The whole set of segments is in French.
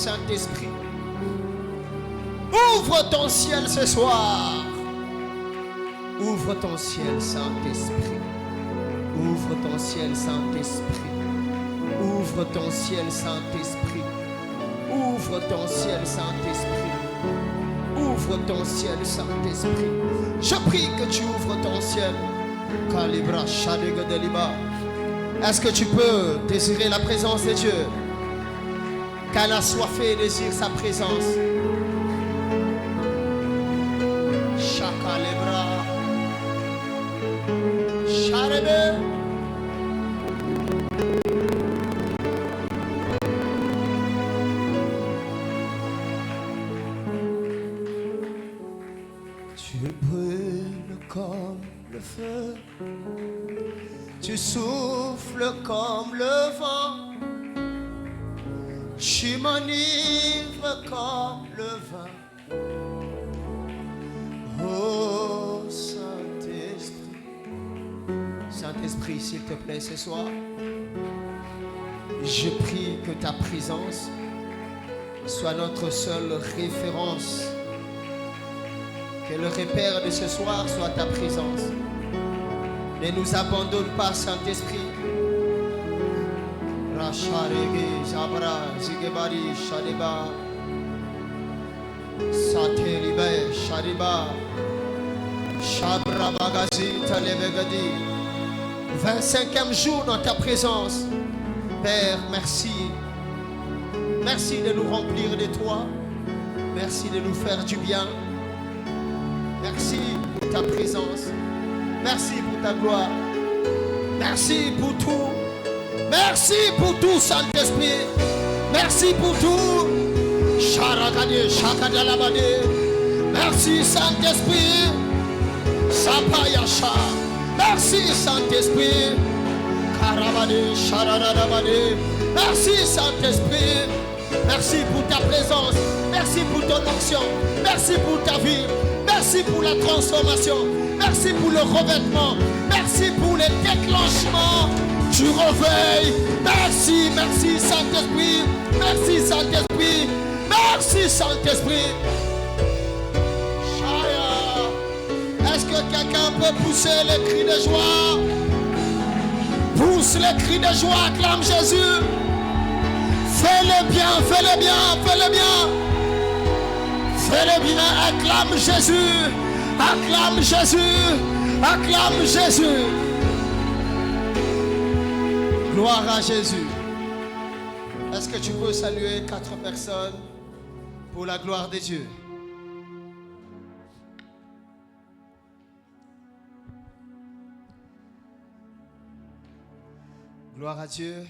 Saint-Esprit. Ouvre ton ciel ce soir. Ouvre ton ciel, Saint-Esprit. Ouvre ton ciel, Saint-Esprit. Ouvre ton ciel, Saint-Esprit. Ouvre ton ciel, Saint-Esprit. Ouvre ton ciel, Saint-Esprit. Je prie que tu ouvres ton ciel. Kalibra Shadega Deliba. Est-ce que tu peux désirer la présence de Dieu? Qu'elle a soifé et désire sa présence. Chakalebra. Charebe. Tu brûles comme le feu, tu souffles comme le vent, tu m'enivres comme le vin. Oh Saint-Esprit, Saint-Esprit, s'il te plaît, ce soir, je prie que ta présence soit notre seule référence. Que le repère de ce soir soit ta présence. Ne nous abandonne pas, Saint-Esprit. Racharege, Zabra, Zigebari, Shadiba, Satelibe, Shadiba, Shabra Bagazi, Talebegadi. 25e jour dans ta présence. Père, merci. Merci de nous remplir de toi. Merci de nous faire du bien. Merci pour ta présence. Merci pour ta gloire. Merci pour tout. Merci pour tout, Saint-Esprit. Merci pour tout. Charakade, Chakadalabade. Merci, Saint-Esprit. Sapayasha. Merci, Saint-Esprit. Karabade, Charadabade. Merci, Saint-Esprit. Merci pour ta présence. Merci pour ton action. Merci pour ta vie. Merci pour la transformation. Merci pour le revêtement. Merci pour le déclenchement du réveil. Merci, merci Saint-Esprit. Merci Saint-Esprit. Merci Saint-Esprit. Est-ce que quelqu'un peut pousser les cris de joie? Pousse les cris de joie, acclame Jésus. Fais-le bien, fais-le bien, fais-le bien. Fais-le bien, acclame Jésus. Acclame Jésus. Acclame Jésus. Gloire à Jésus. Est-ce que tu peux saluer 4 personnes pour la gloire de Dieu? Gloire à Dieu.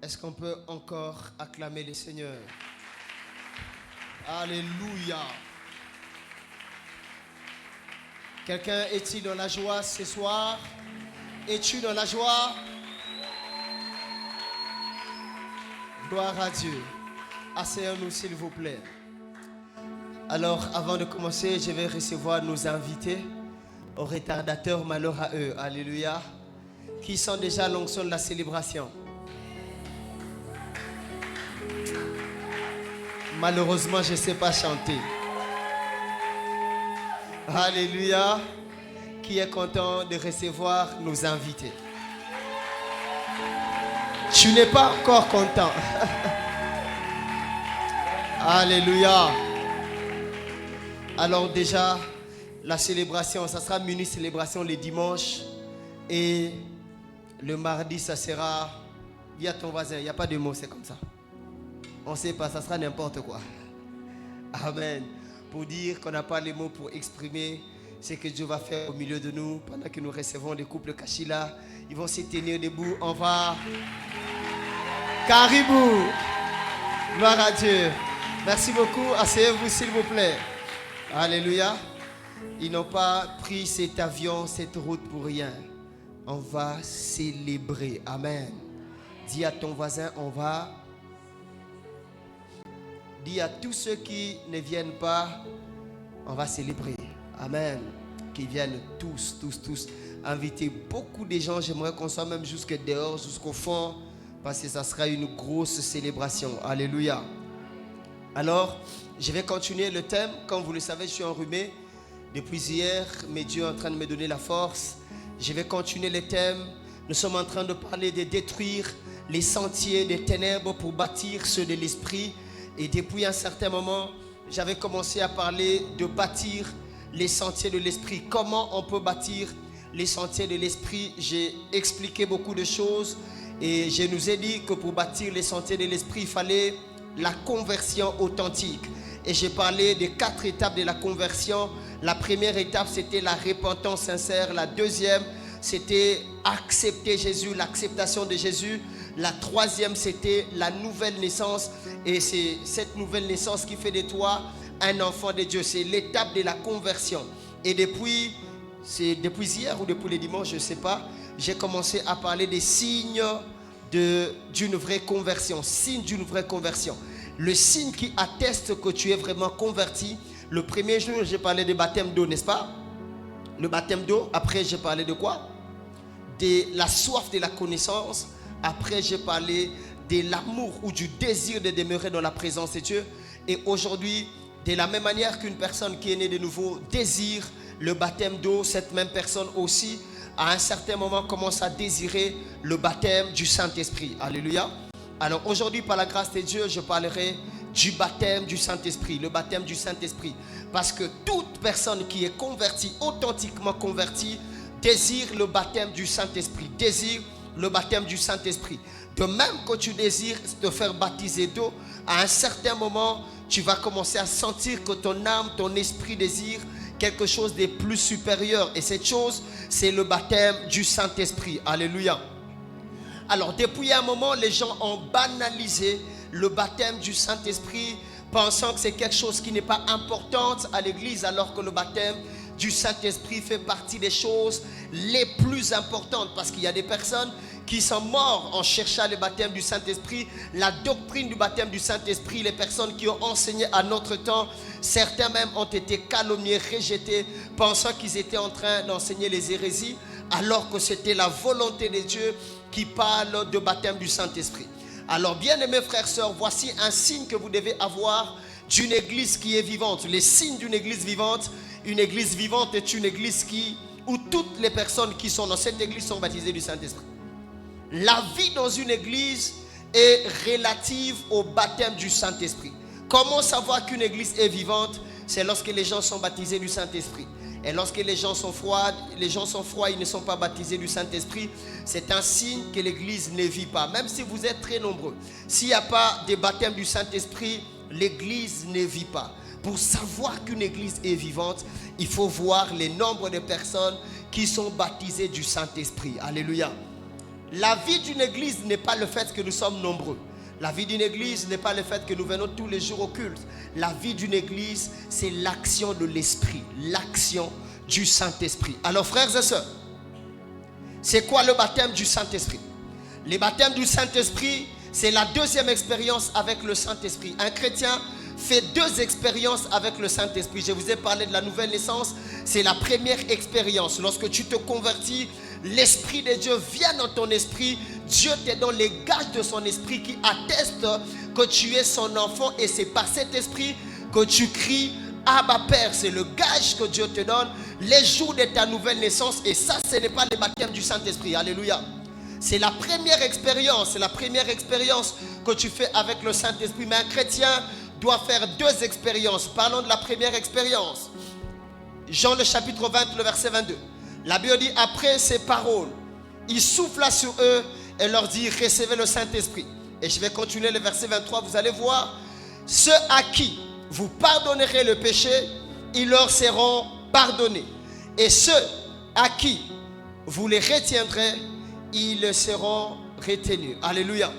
Est-ce qu'on peut encore acclamer le Seigneur? Alléluia. Quelqu'un est-il dans la joie ce soir? Es-tu dans la joie? Gloire à Dieu. Asseyons-nous s'il vous plaît. Alors avant de commencer, je vais recevoir nos invités, aux retardateurs, malheur à eux. Alléluia. Qui sont déjà l'onction de la célébration. Malheureusement, je ne sais pas chanter. Alléluia. Qui est content de recevoir nos invités? Tu n'es pas encore content. Alléluia. Alors déjà, la célébration, ça sera mini célébration le dimanche. Et le mardi, ça sera... Dis à ton voisin, il n'y a pas de mots, c'est comme ça. On ne sait pas, ça sera n'importe quoi. Amen. Pour dire qu'on n'a pas les mots pour exprimer ce que Dieu va faire au milieu de nous. Pendant que nous recevons les couples Kachila, ils vont se tenir debout. On va... Caribou. Gloire à Dieu. Merci beaucoup. Asseyez-vous s'il vous plaît. Alléluia. Ils n'ont pas pris cet avion, cette route pour rien. On va célébrer. Amen. Dis à ton voisin, on va... Dis à tous ceux qui ne viennent pas, on va célébrer. Amen. Qui viennent tous. Inviter beaucoup de gens. J'aimerais qu'on soit même jusque dehors, jusqu'au fond. Parce que ça sera une grosse célébration. Alléluia. Alors, je vais continuer le thème. Comme vous le savez, je suis enrhumé depuis hier, mais Dieu est en train de me donner la force. Je vais continuer le thème. Nous sommes en train de parler de détruire les sentiers des ténèbres pour bâtir ceux de l'esprit. Et depuis un certain moment, j'avais commencé à parler de bâtir les sentiers de l'esprit. Comment on peut bâtir les sentiers de l'esprit? J'ai expliqué beaucoup de choses et je nous ai dit que pour bâtir les sentiers de l'esprit, il fallait la conversion authentique. Et j'ai parlé des 4 étapes de la conversion. La première étape, c'était la repentance sincère. La deuxième, c'était accepter Jésus, l'acceptation de Jésus. La troisième, c'était la nouvelle naissance. Et c'est cette nouvelle naissance qui fait de toi un enfant de Dieu. C'est l'étape de la conversion. Et depuis hier ou depuis le dimanche, je ne sais pas, j'ai commencé à parler des signes d'une vraie conversion. Signe d'une vraie conversion. Le signe qui atteste que tu es vraiment converti. Le premier jour, j'ai parlé de baptême d'eau, n'est-ce pas? Le baptême d'eau. Après, j'ai parlé de quoi? De la soif de la connaissance. Après, j'ai parlé de l'amour ou du désir de demeurer dans la présence de Dieu. Et aujourd'hui, de la même manière qu'une personne qui est née de nouveau désire le baptême d'eau, cette même personne aussi, à un certain moment, commence à désirer le baptême du Saint-Esprit. Alléluia. Alors aujourd'hui, par la grâce de Dieu, je parlerai du baptême du Saint-Esprit, le baptême du Saint-Esprit. Parce que toute personne qui est convertie, authentiquement convertie, désire le baptême du Saint-Esprit, désire le baptême du Saint-Esprit. De même que tu désires te faire baptiser d'eau, à un certain moment, tu vas commencer à sentir que ton âme, ton esprit désire quelque chose de plus supérieur. Et cette chose, c'est le baptême du Saint-Esprit. Alléluia. Alors, depuis un moment, les gens ont banalisé le baptême du Saint-Esprit, pensant que c'est quelque chose qui n'est pas important à l'église, alors que le baptême du Saint-Esprit fait partie des choses les plus importantes. Parce qu'il y a des personnes qui sont mortes en cherchant le baptême du Saint-Esprit, la doctrine du baptême du Saint-Esprit. Les personnes qui ont enseigné à notre temps, certains même ont été calomniés, rejetés, pensant qu'ils étaient en train d'enseigner les hérésies, alors que c'était la volonté de Dieu qui parle de baptême du Saint-Esprit. Alors, bien-aimés frères et sœurs, voici un signe que vous devez avoir d'une église qui est vivante. Les signes d'une église vivante. Une église vivante est une église où toutes les personnes qui sont dans cette église sont baptisées du Saint-Esprit. La vie dans une église est relative au baptême du Saint-Esprit. Comment savoir qu'une église est vivante? C'est lorsque les gens sont baptisés du Saint-Esprit. Et lorsque les gens sont froids, ils ne sont pas baptisés du Saint-Esprit, c'est un signe que l'église ne vit pas. Même si vous êtes très nombreux, s'il n'y a pas de baptême du Saint-Esprit, l'église ne vit pas. Pour savoir qu'une église est vivante, il faut voir le nombre de personnes qui sont baptisées du Saint-Esprit. Alléluia. La vie d'une église n'est pas le fait que nous sommes nombreux. La vie d'une église n'est pas le fait que nous venons tous les jours au culte. La vie d'une église, c'est l'action de l'Esprit, l'action du Saint-Esprit. Alors frères et sœurs, c'est quoi le baptême du Saint-Esprit? Le baptême du Saint-Esprit, c'est la deuxième expérience avec le Saint-Esprit. Un chrétien fait 2 expériences avec le Saint-Esprit. Je vous ai parlé de la nouvelle naissance. C'est la première expérience. Lorsque tu te convertis, l'Esprit de Dieu vient dans ton esprit. Dieu te donne les gages de son esprit qui attestent que tu es son enfant. Et c'est par cet esprit que tu cries Abba Père. C'est le gage que Dieu te donne les jours de ta nouvelle naissance. Et ça, ce n'est pas le baptême du Saint-Esprit. Alléluia. C'est la première expérience. C'est la première expérience que tu fais avec le Saint-Esprit. Mais un chrétien doit faire 2 expériences. Parlons de la première expérience. Jean le chapitre 20, le verset 22. La Bible dit, après ces paroles, il souffla sur eux et leur dit, recevez le Saint-Esprit. Et je vais continuer le verset 23, vous allez voir. Ceux à qui vous pardonnerez le péché, ils leur seront pardonnés. Et ceux à qui vous les retiendrez, ils seront retenus. Alléluia.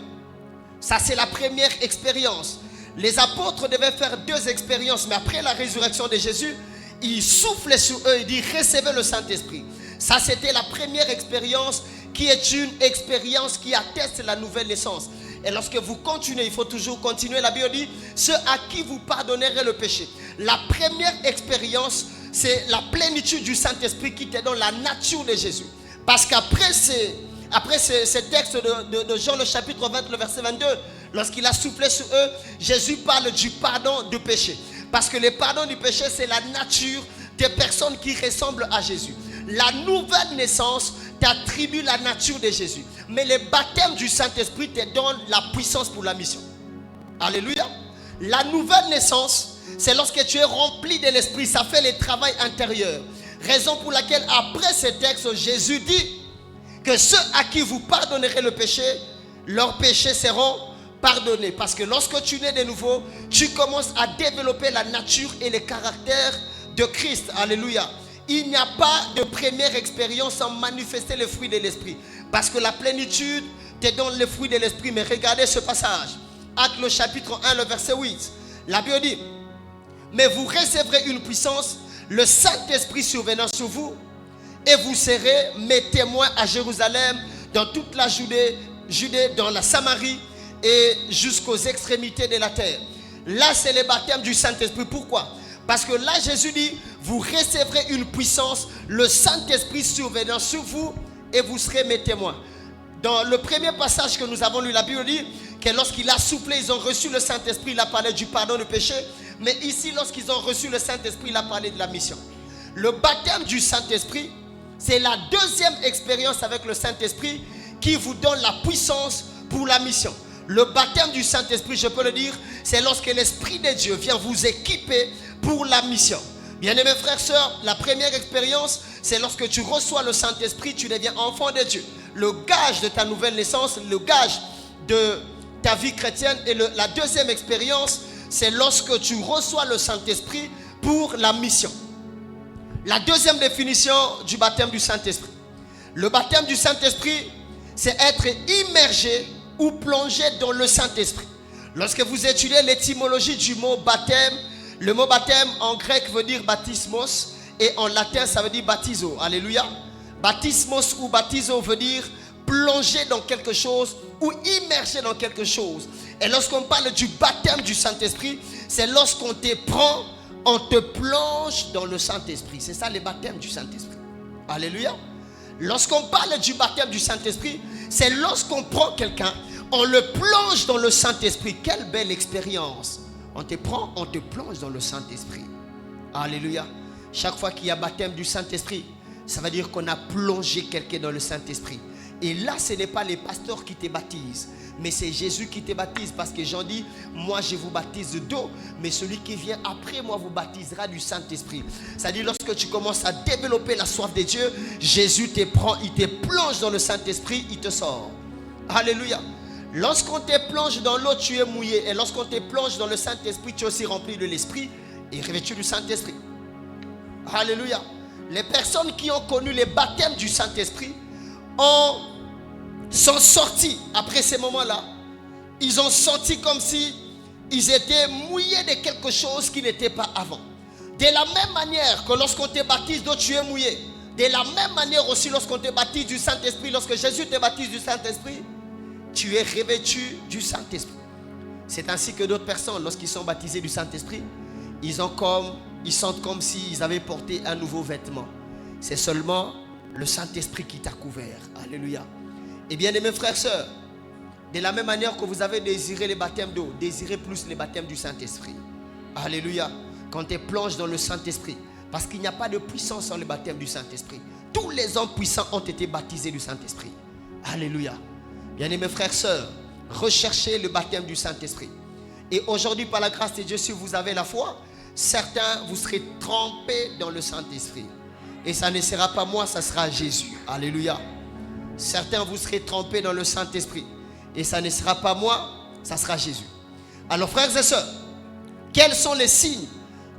Ça, c'est la première expérience. Les apôtres devaient faire 2 expériences, mais après la résurrection de Jésus, il soufflait sur eux et dit, recevez le Saint-Esprit. Ça, c'était la première expérience qui est une expérience qui atteste la nouvelle naissance. Et lorsque vous continuez, il faut toujours continuer. La Bible dit, ceux à qui vous pardonnerez le péché. La première expérience, c'est la plénitude du Saint-Esprit qui te donne la nature de Jésus. Parce qu'après ce texte de Jean le chapitre 20, le verset 22, lorsqu'il a soufflé sur eux, Jésus parle du pardon du péché. Parce que le pardon du péché, c'est la nature des personnes qui ressemblent à Jésus. La nouvelle naissance t'attribue la nature de Jésus. Mais le baptême du Saint-Esprit te donne la puissance pour la mission. Alléluia. La nouvelle naissance, c'est lorsque tu es rempli de l'Esprit. Ça fait le travail intérieur. Raison pour laquelle après ce texte, Jésus dit que ceux à qui vous pardonnerez le péché, leurs péchés seront pardonnés. Parce que lorsque tu nais de nouveau, tu commences à développer la nature et le caractère de Christ. Alléluia. Il n'y a pas de première expérience sans manifester le fruit de l'Esprit. Parce que la plénitude te donne le fruit de l'Esprit. Mais regardez ce passage. Actes le chapitre 1, le verset 8. La Bible dit: mais vous recevrez une puissance, le Saint-Esprit survenant sur vous, et vous serez mes témoins à Jérusalem, dans toute la Judée, dans la Samarie et jusqu'aux extrémités de la terre. Là, c'est le baptême du Saint-Esprit. Pourquoi? Parce que là, Jésus dit: vous recevrez une puissance, le Saint-Esprit survenant sur vous, et vous serez mes témoins. Dans le premier passage que nous avons lu, la Bible dit que lorsqu'il a soufflé, ils ont reçu le Saint-Esprit. Il a parlé du pardon du péché. Mais ici, lorsqu'ils ont reçu le Saint-Esprit, il a parlé de la mission. Le baptême du Saint-Esprit, c'est la deuxième expérience avec le Saint-Esprit qui vous donne la puissance pour la mission. Le baptême du Saint-Esprit, je peux le dire, c'est lorsque l'Esprit de Dieu vient vous équiper pour la mission. Bien-aimés frères, sœurs, la première expérience, c'est lorsque tu reçois le Saint-Esprit, tu deviens enfant de Dieu. Le gage de ta nouvelle naissance, le gage de ta vie chrétienne. Et la deuxième expérience, c'est lorsque tu reçois le Saint-Esprit pour la mission. La deuxième définition du baptême du Saint-Esprit. Le baptême du Saint-Esprit, c'est être immergé ou plongé dans le Saint-Esprit. Lorsque vous étudiez l'étymologie du mot baptême, le mot baptême en grec veut dire baptismos et en latin ça veut dire baptizo. Alléluia. Baptismos ou baptizo veut dire plonger dans quelque chose ou immerger dans quelque chose. Et lorsqu'on parle du baptême du Saint-Esprit, c'est lorsqu'on te prend, on te plonge dans le Saint-Esprit. C'est ça le baptême du Saint-Esprit. Alléluia. Lorsqu'on parle du baptême du Saint-Esprit, c'est lorsqu'on prend quelqu'un, on le plonge dans le Saint-Esprit. Quelle belle expérience. On te prend, on te plonge dans le Saint-Esprit. Alléluia. Chaque fois qu'il y a baptême du Saint-Esprit, ça veut dire qu'on a plongé quelqu'un dans le Saint-Esprit. Et là, ce n'est pas les pasteurs qui te baptisent, mais c'est Jésus qui te baptise. Parce que Jean dit: moi je vous baptise d'eau, mais celui qui vient après moi vous baptisera du Saint-Esprit. C'est-à-dire, lorsque tu commences à développer la soif de Dieu, Jésus te prend, il te plonge dans le Saint-Esprit, il te sort. Alléluia. Lorsqu'on te plonge dans l'eau, tu es mouillé. Et lorsqu'on te plonge dans le Saint-Esprit, tu es aussi rempli de l'Esprit et revêtu du Saint-Esprit. Alléluia. Les personnes qui ont connu le baptême du Saint-Esprit sont sortis après ces moments-là. Ils ont senti comme si ils étaient mouillés de quelque chose qui n'était pas avant. De la même manière que lorsqu'on te baptise d'eau, tu es mouillé. De la même manière aussi lorsqu'on te baptise du Saint-Esprit, lorsque Jésus te baptise du Saint-Esprit, tu es revêtu du Saint-Esprit. C'est ainsi que d'autres personnes, lorsqu'ils sont baptisés du Saint-Esprit, ils sentent comme s'ils avaient porté un nouveau vêtement. C'est seulement le Saint-Esprit qui t'a couvert. Alléluia. Et bien, mes frères et sœurs, de la même manière que vous avez désiré le baptême d'eau, désirez plus le baptême du Saint-Esprit. Alléluia. Quand tu plonges dans le Saint-Esprit, parce qu'il n'y a pas de puissance sans le baptême du Saint-Esprit. Tous les hommes puissants ont été baptisés du Saint-Esprit. Alléluia. Bien-aimés frères et sœurs, recherchez le baptême du Saint-Esprit. Et aujourd'hui, par la grâce de Dieu, si vous avez la foi, certains vous serez trempés dans le Saint-Esprit. Et ça ne sera pas moi, ça sera Jésus. Alléluia. Certains vous serez trempés dans le Saint-Esprit. Et ça ne sera pas moi, ça sera Jésus. Alors frères et sœurs, quels sont les signes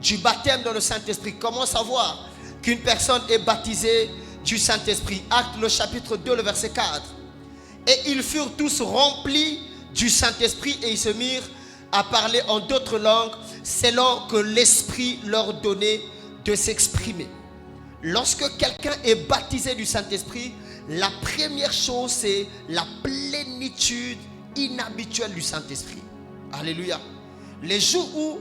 du baptême dans le Saint-Esprit? Comment savoir qu'une personne est baptisée du Saint-Esprit? Actes le chapitre 2, le verset 4. Et ils furent tous remplis du Saint-Esprit et ils se mirent à parler en d'autres langues selon que l'Esprit leur donnait de s'exprimer. Lorsque quelqu'un est baptisé du Saint-Esprit, la première chose, c'est la plénitude inhabituelle du Saint-Esprit. Alléluia. Les jours où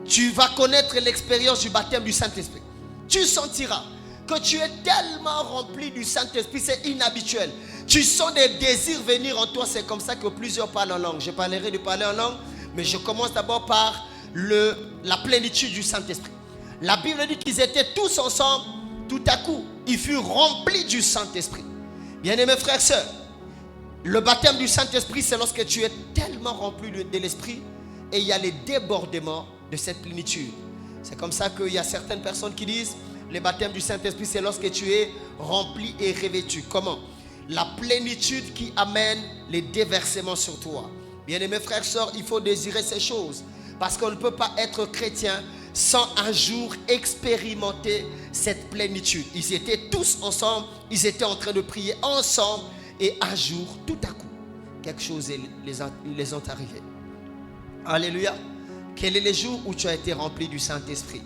tu vas connaître l'expérience du baptême du Saint-Esprit, tu sentiras que tu es tellement rempli du Saint-Esprit, c'est inhabituel. Tu sens des désirs venir en toi. C'est comme ça que plusieurs parlent en langue. Je parlerai de parler en langue, mais je commence d'abord par la plénitude du Saint-Esprit. La Bible dit qu'ils étaient tous ensemble. Tout à coup, ils furent remplis du Saint-Esprit. Bien-aimés frères et sœurs, le baptême du Saint-Esprit, c'est lorsque tu es tellement rempli de l'Esprit et il y a les débordements de cette plénitude. C'est comme ça qu'il y a certaines personnes qui disent le baptême du Saint-Esprit, c'est lorsque tu es rempli et revêtu. Comment? La plénitude qui amène les déversements sur toi. Bien-aimés frères et sœurs, il faut désirer ces choses parce qu'on ne peut pas être chrétien sans un jour expérimenter cette plénitude. Ils étaient tous ensemble, ils étaient en train de prier ensemble et un jour, tout à coup, quelque chose les ont arrivés. Alléluia. Quel est le jour où tu as été rempli du Saint-Esprit?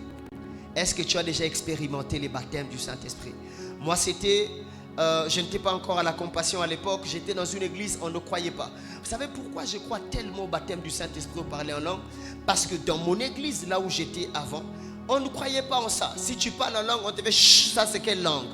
Est-ce que tu as déjà expérimenté les baptêmes du Saint-Esprit? Moi, je n'étais pas encore à la Compassion à l'époque. J'étais dans une église, on ne croyait pas. Vous savez pourquoi je crois tellement au baptême du Saint-Esprit au parler en langue? Parce que dans mon église, là où j'étais avant, on ne croyait pas en ça. Si tu parles en langue, on te fait chut, ça c'est quelle langue?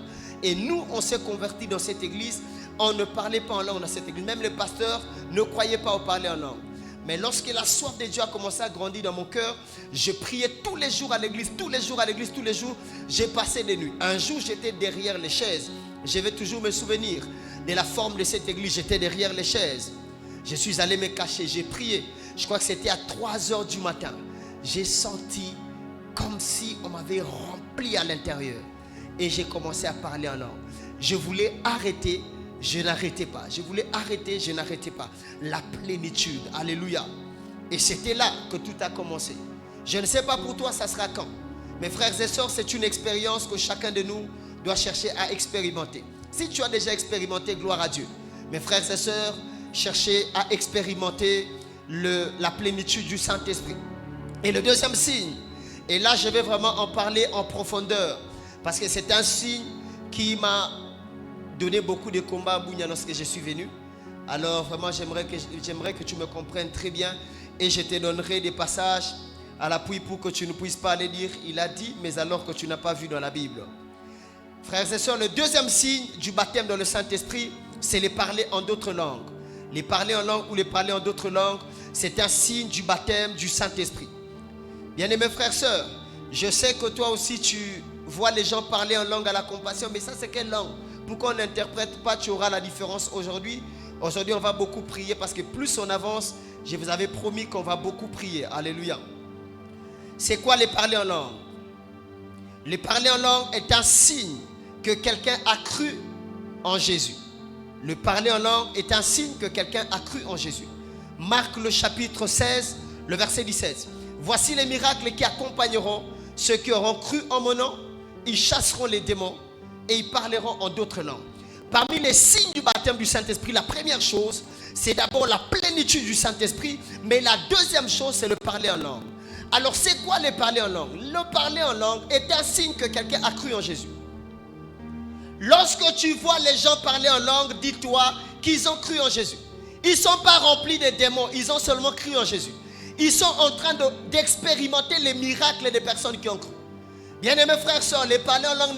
Et nous, on s'est convertis dans cette église. On ne parlait pas en langue dans cette église. Même les pasteurs ne croyaient pas au parler en langue. Mais lorsque la soif de Dieu a commencé à grandir dans mon cœur, je priais tous les jours à l'église, tous les jours à l'église, tous les jours. J'ai passé des nuits. Un jour, j'étais derrière les chaises. Je vais toujours me souvenir de la forme de cette église. J'étais derrière les chaises. Je suis allé me cacher, j'ai prié. Je crois que c'était à 3h du matin. J'ai senti comme si on m'avait rempli à l'intérieur. Et j'ai commencé à parler en langue. Je voulais arrêter. Je n'arrêtais pas. Je voulais arrêter, je n'arrêtais pas. La plénitude. Alléluia. Et c'était là que tout a commencé. Je ne sais pas pour toi, ça sera quand. Mes frères et sœurs, c'est une expérience que chacun de nous doit chercher à expérimenter. Si tu as déjà expérimenté, gloire à Dieu. Mes frères et sœurs, cherchez à expérimenter la plénitude du Saint-Esprit. Et le deuxième signe, et là je vais vraiment en parler en profondeur, parce que c'est un signe qui m'a donné beaucoup de combats à Bounia lorsque je suis venu. Alors vraiment j'aimerais que tu me comprennes très bien et je te donnerai des passages à l'appui pour que tu ne puisses pas aller dire il a dit mais alors que tu n'as pas vu dans la Bible. Frères et sœurs, le deuxième signe du baptême dans le Saint-Esprit, c'est les parler en d'autres langues. Les parler en langue ou les parler en d'autres langues, c'est un signe du baptême du Saint-Esprit. Bien-aimés frères et sœurs, je sais que toi aussi tu vois les gens parler en langue à la Compassion, mais ça c'est quelle langue? Pourquoi on n'interprète pas? Tu auras la différence aujourd'hui. Aujourd'hui, on va beaucoup prier parce que plus on avance, je vous avais promis qu'on va beaucoup prier. Alléluia. C'est quoi les parler en langue? Les parler en langue est un signe que quelqu'un a cru en Jésus. Le parler en langue est un signe que quelqu'un a cru en Jésus. Marc le chapitre 16, le verset 17. Voici les miracles qui accompagneront ceux qui auront cru en mon nom. Ils chasseront les démons et ils parleront en d'autres langues. Parmi les signes du baptême du Saint-Esprit, la première chose, c'est d'abord la plénitude du Saint-Esprit, mais la deuxième chose, c'est le parler en langue. Alors, c'est quoi le parler en langue? Le parler en langue est un signe que quelqu'un a cru en Jésus. Lorsque tu vois les gens parler en langue, dis-toi qu'ils ont cru en Jésus. Ils ne sont pas remplis de démons, ils ont seulement cru en Jésus. Ils sont en train d'expérimenter les miracles des personnes qui ont cru. Bien-aimés frères et sœurs, les parler en langue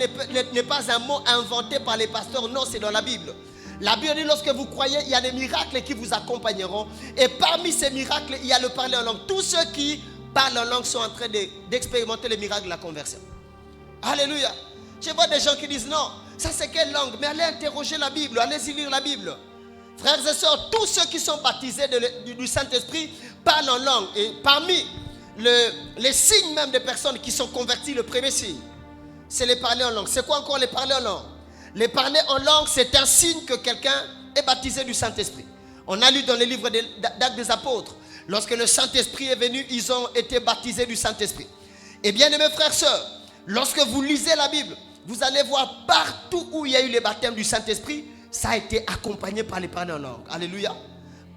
n'est pas un mot inventé par les pasteurs. Non, c'est dans la Bible. La Bible dit lorsque vous croyez, il y a des miracles qui vous accompagneront. Et parmi ces miracles, il y a le parler en langue. Tous ceux qui parlent en langue sont en train d'expérimenter les miracles de la conversion. Alléluia. Je vois des gens qui disent non, ça c'est quelle langue? Mais allez interroger la Bible, allez-y lire la Bible. Frères et sœurs, tous ceux qui sont baptisés du Saint-Esprit parlent en langue. Et parmi les signes même des personnes qui sont converties, le premier signe, c'est les parler en langue. C'est quoi encore les parler en langue? Les parler en langue, c'est un signe que quelqu'un est baptisé du Saint-Esprit. On a lu dans les livres d'Actes des Apôtres, lorsque le Saint-Esprit est venu, ils ont été baptisés du Saint-Esprit. Et bien aimés frères et sœurs, lorsque vous lisez la Bible, vous allez voir partout où il y a eu le baptême du Saint-Esprit, ça a été accompagné par les parler en langue. Alléluia.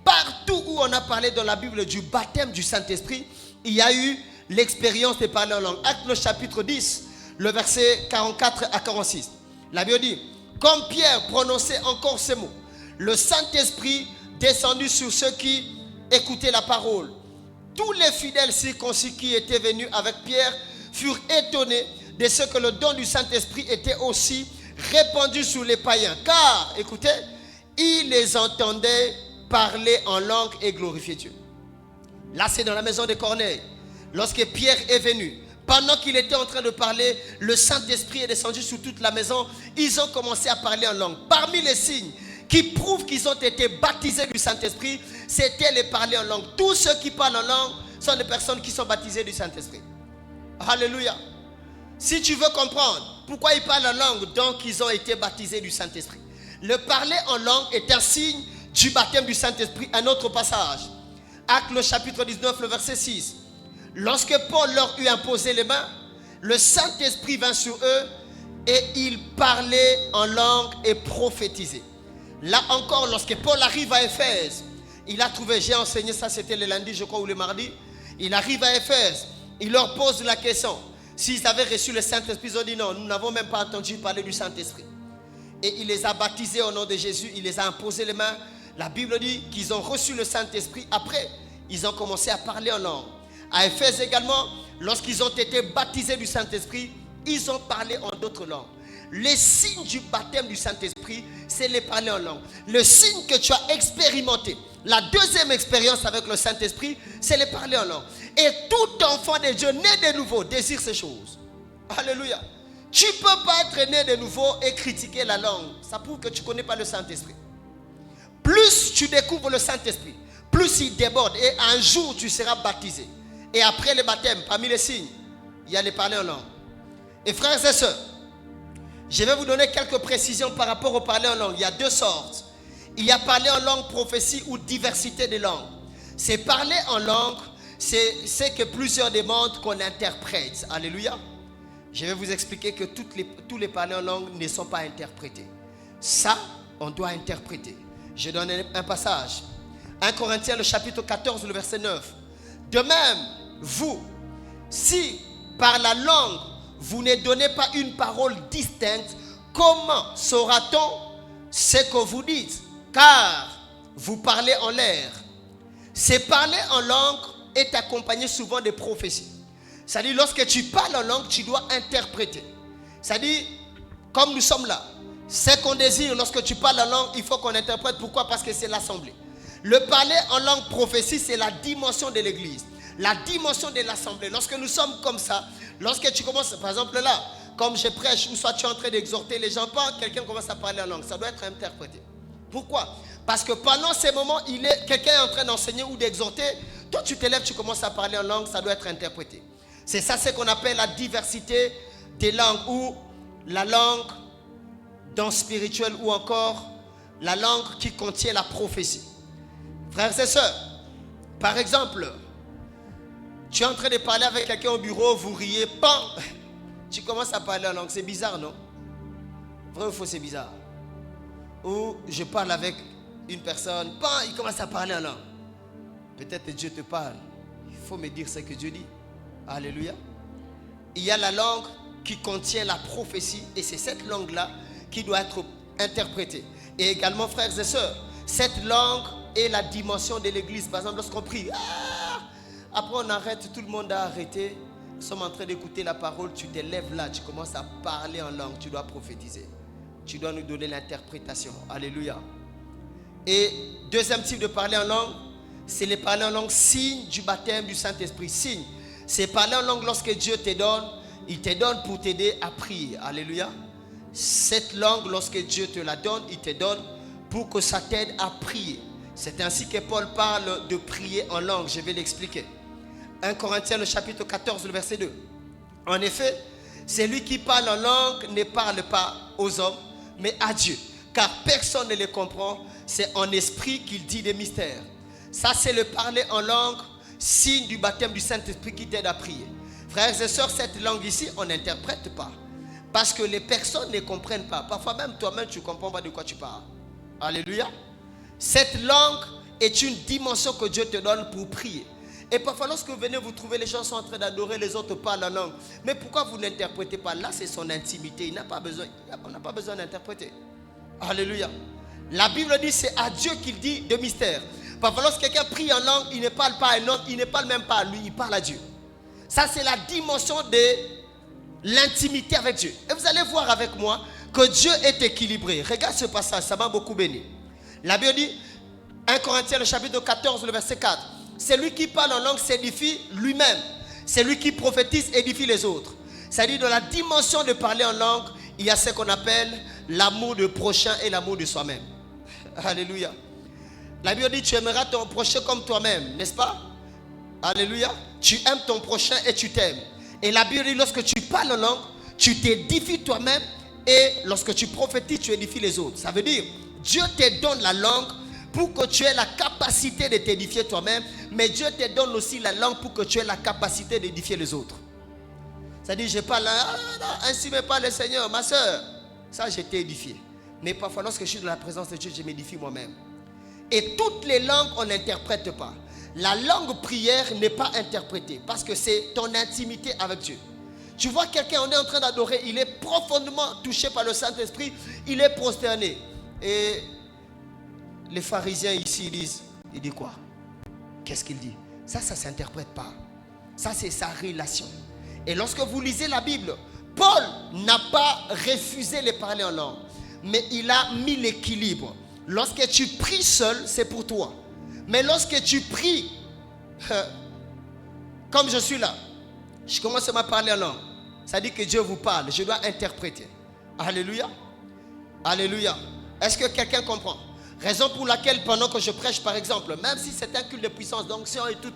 Partout où on a parlé dans la Bible du baptême du Saint-Esprit, il y a eu l'expérience de parler en langue. Acte le chapitre 10, le verset 44 à 46. La Bible dit, comme Pierre prononçait encore ces mots, le Saint-Esprit descendu sur ceux qui écoutaient la parole. Tous les fidèles circoncis qui étaient venus avec Pierre furent étonnés de ce que le don du Saint-Esprit était aussi répandu sur les païens. Car, écoutez, ils les entendaient parler en langue et glorifier Dieu. Là, c'est dans la maison de Corneille. Lorsque Pierre est venu, pendant qu'il était en train de parler, le Saint-Esprit est descendu sur toute la maison. Ils ont commencé à parler en langue. Parmi les signes qui prouvent qu'ils ont été baptisés du Saint-Esprit, c'était les parler en langue. Tous ceux qui parlent en langue sont des personnes qui sont baptisées du Saint-Esprit. Alléluia. Si tu veux comprendre pourquoi ils parlent en langue, donc ils ont été baptisés du Saint-Esprit. Le parler en langue est un signe du baptême du Saint-Esprit. Un autre passage. Actes le chapitre 19, le verset 6. Lorsque Paul leur eut imposé les mains, le Saint-Esprit vint sur eux et ils parlaient en langue et prophétisaient. Là encore, lorsque Paul arrive à Éphèse, il a trouvé, j'ai enseigné ça, c'était le lundi, je crois, ou le mardi. Il arrive à Éphèse, il leur pose la question. S'ils avaient reçu le Saint-Esprit, ils ont dit non, nous n'avons même pas entendu parler du Saint-Esprit. Et il les a baptisés au nom de Jésus, il les a imposé les mains. La Bible dit qu'ils ont reçu le Saint-Esprit. Après, ils ont commencé à parler en langue. À Éphèse également, lorsqu'ils ont été baptisés du Saint-Esprit, ils ont parlé en d'autres langues. Les signes du baptême du Saint-Esprit, c'est les parler en langue. Le signe que tu as expérimenté, la deuxième expérience avec le Saint-Esprit, c'est les parler en langue. Et tout enfant de Dieu né de nouveau désire ces choses. Alléluia. Tu ne peux pas être né de nouveau et critiquer la langue. Ça prouve que tu ne connais pas le Saint-Esprit. Plus tu découvres le Saint-Esprit, plus il déborde. Et un jour, tu seras baptisé. Et après le baptême, parmi les signes, il y a les parler en langue. Et frères et sœurs, je vais vous donner quelques précisions par rapport au parler en langue. Il y a deux sortes. Il y a parler en langue, prophétie ou diversité de langues. C'est parler en langue, c'est que plusieurs demandent qu'on interprète. Alléluia. Je vais vous expliquer que tous les parler en langue ne sont pas interprétés. Ça, on doit interpréter. Je donne un passage. 1 Corinthiens, le chapitre 14, le verset 9. De même, vous, si par la langue, vous ne donnez pas une parole distincte, comment saura-t-on ce que vous dites? Car vous parlez en l'air. Ce parler en langue est accompagné souvent de prophéties. C'est-à-dire, lorsque tu parles en langue, tu dois interpréter. C'est-à-dire, comme nous sommes là, ce qu'on désire, lorsque tu parles en langue, il faut qu'on interprète. Pourquoi? Parce que c'est l'assemblée. Le parler en langue prophétie, c'est la dimension de l'église. La dimension de l'assemblée. Lorsque nous sommes comme ça, lorsque tu commences, par exemple là, comme je prêche, ou soit tu es en train d'exhorter les gens, pas quelqu'un commence à parler en langue, ça doit être interprété. Pourquoi? Parce que pendant ces moments, quelqu'un est en train d'enseigner ou d'exhorter, toi tu t'élèves, tu commences à parler en langue, ça doit être interprété. C'est ça ce qu'on appelle la diversité des langues, ou la langue dans spirituel, ou encore la langue qui contient la prophétie. Frères et sœurs, par exemple, tu es en train de parler avec quelqu'un au bureau, vous riez, pan, tu commences à parler en langue, c'est bizarre, non? Vrai ou faux, c'est bizarre. Ou je parle avec une personne, pan, il commence à parler en langue. Peut-être que Dieu te parle, il faut me dire ce que Dieu dit. Alléluia. Il y a la langue qui contient la prophétie, et c'est cette langue-là qui doit être interprétée. Et également, frères et sœurs, cette langue est la dimension de l'église. Par exemple, lorsqu'on prie, après on arrête, tout le monde a arrêté, nous sommes en train d'écouter la parole, tu te lèves là, tu commences à parler en langue, tu dois prophétiser. Tu dois nous donner l'interprétation. Alléluia. Et deuxième type de parler en langue, c'est les parler en langue, signe du baptême du Saint-Esprit. Signe, c'est parler en langue lorsque Dieu te donne, il te donne pour t'aider à prier. Alléluia. Cette langue, lorsque Dieu te la donne, il te donne pour que ça t'aide à prier. C'est ainsi que Paul parle de prier en langue. Je vais l'expliquer. 1 Corinthiens, le chapitre 14, le verset 2. En effet, celui qui parle en langue ne parle pas aux hommes, mais à Dieu. Car personne ne les comprend. C'est en esprit qu'il dit des mystères. Ça, c'est le parler en langue, signe du baptême du Saint-Esprit qui t'aide à prier. Frères et sœurs, cette langue ici, on n'interprète pas. Parce que les personnes ne comprennent pas. Parfois même toi-même, tu ne comprends pas de quoi tu parles. Alléluia. Cette langue est une dimension que Dieu te donne pour prier. Et parfois, lorsque vous venez, vous trouvez les gens sont en train d'adorer, les autres parlent en langue. Mais pourquoi vous n'interprétez pas? Là, c'est son intimité. On n'a pas besoin d'interpréter. Alléluia. La Bible dit c'est à Dieu qu'il dit de mystère. Parfois, lorsque quelqu'un prie en langue, il ne parle pas à un autre, il ne parle même pas à lui, il parle à Dieu. Ça, c'est la dimension l'intimité avec Dieu. Et vous allez voir avec moi que Dieu est équilibré. Regarde ce passage, ça m'a beaucoup béni. La Bible dit, 1 Corinthiens, le chapitre 14, le verset 4. C'est lui qui parle en langue s'édifie lui-même. C'est lui qui prophétise, édifie les autres. C'est-à-dire, dans la dimension de parler en langue, il y a ce qu'on appelle l'amour du prochain et l'amour de soi-même. Alléluia. La Bible dit, tu aimeras ton prochain comme toi-même, n'est-ce pas? Alléluia. Tu aimes ton prochain et tu t'aimes. Et la Bible dit, lorsque tu parles en langue, tu t'édifies toi-même. Et lorsque tu prophétises, tu édifies les autres. Ça veut dire, Dieu te donne la langue pour que tu aies la capacité de t'édifier toi-même. Mais Dieu te donne aussi la langue pour que tu aies la capacité d'édifier les autres. C'est-à-dire, je parle, ainsi me parle le Seigneur, ma soeur. Ça, j'ai été édifié. Mais parfois, lorsque je suis dans la présence de Dieu, je m'édifie moi-même. Et toutes les langues, on n'interprète pas. La langue prière n'est pas interprétée parce que c'est ton intimité avec Dieu. Tu vois quelqu'un, on est en train d'adorer, il est profondément touché par le Saint-Esprit, il est prosterné. Et les pharisiens ici, il dit quoi? Qu'est-ce qu'il dit? Ça ne s'interprète pas. Ça, c'est sa relation. Et lorsque vous lisez la Bible, Paul n'a pas refusé de parler en langue, mais il a mis l'équilibre. Lorsque tu pries seul, c'est pour toi. Mais lorsque tu pries, comme je suis là, je commence à parler en langue. Ça dit que Dieu vous parle, je dois interpréter. Alléluia. Alléluia. Est-ce que quelqu'un comprend? Raison pour laquelle pendant que je prêche, par exemple, même si c'est un culte de puissance, d'onction et tout,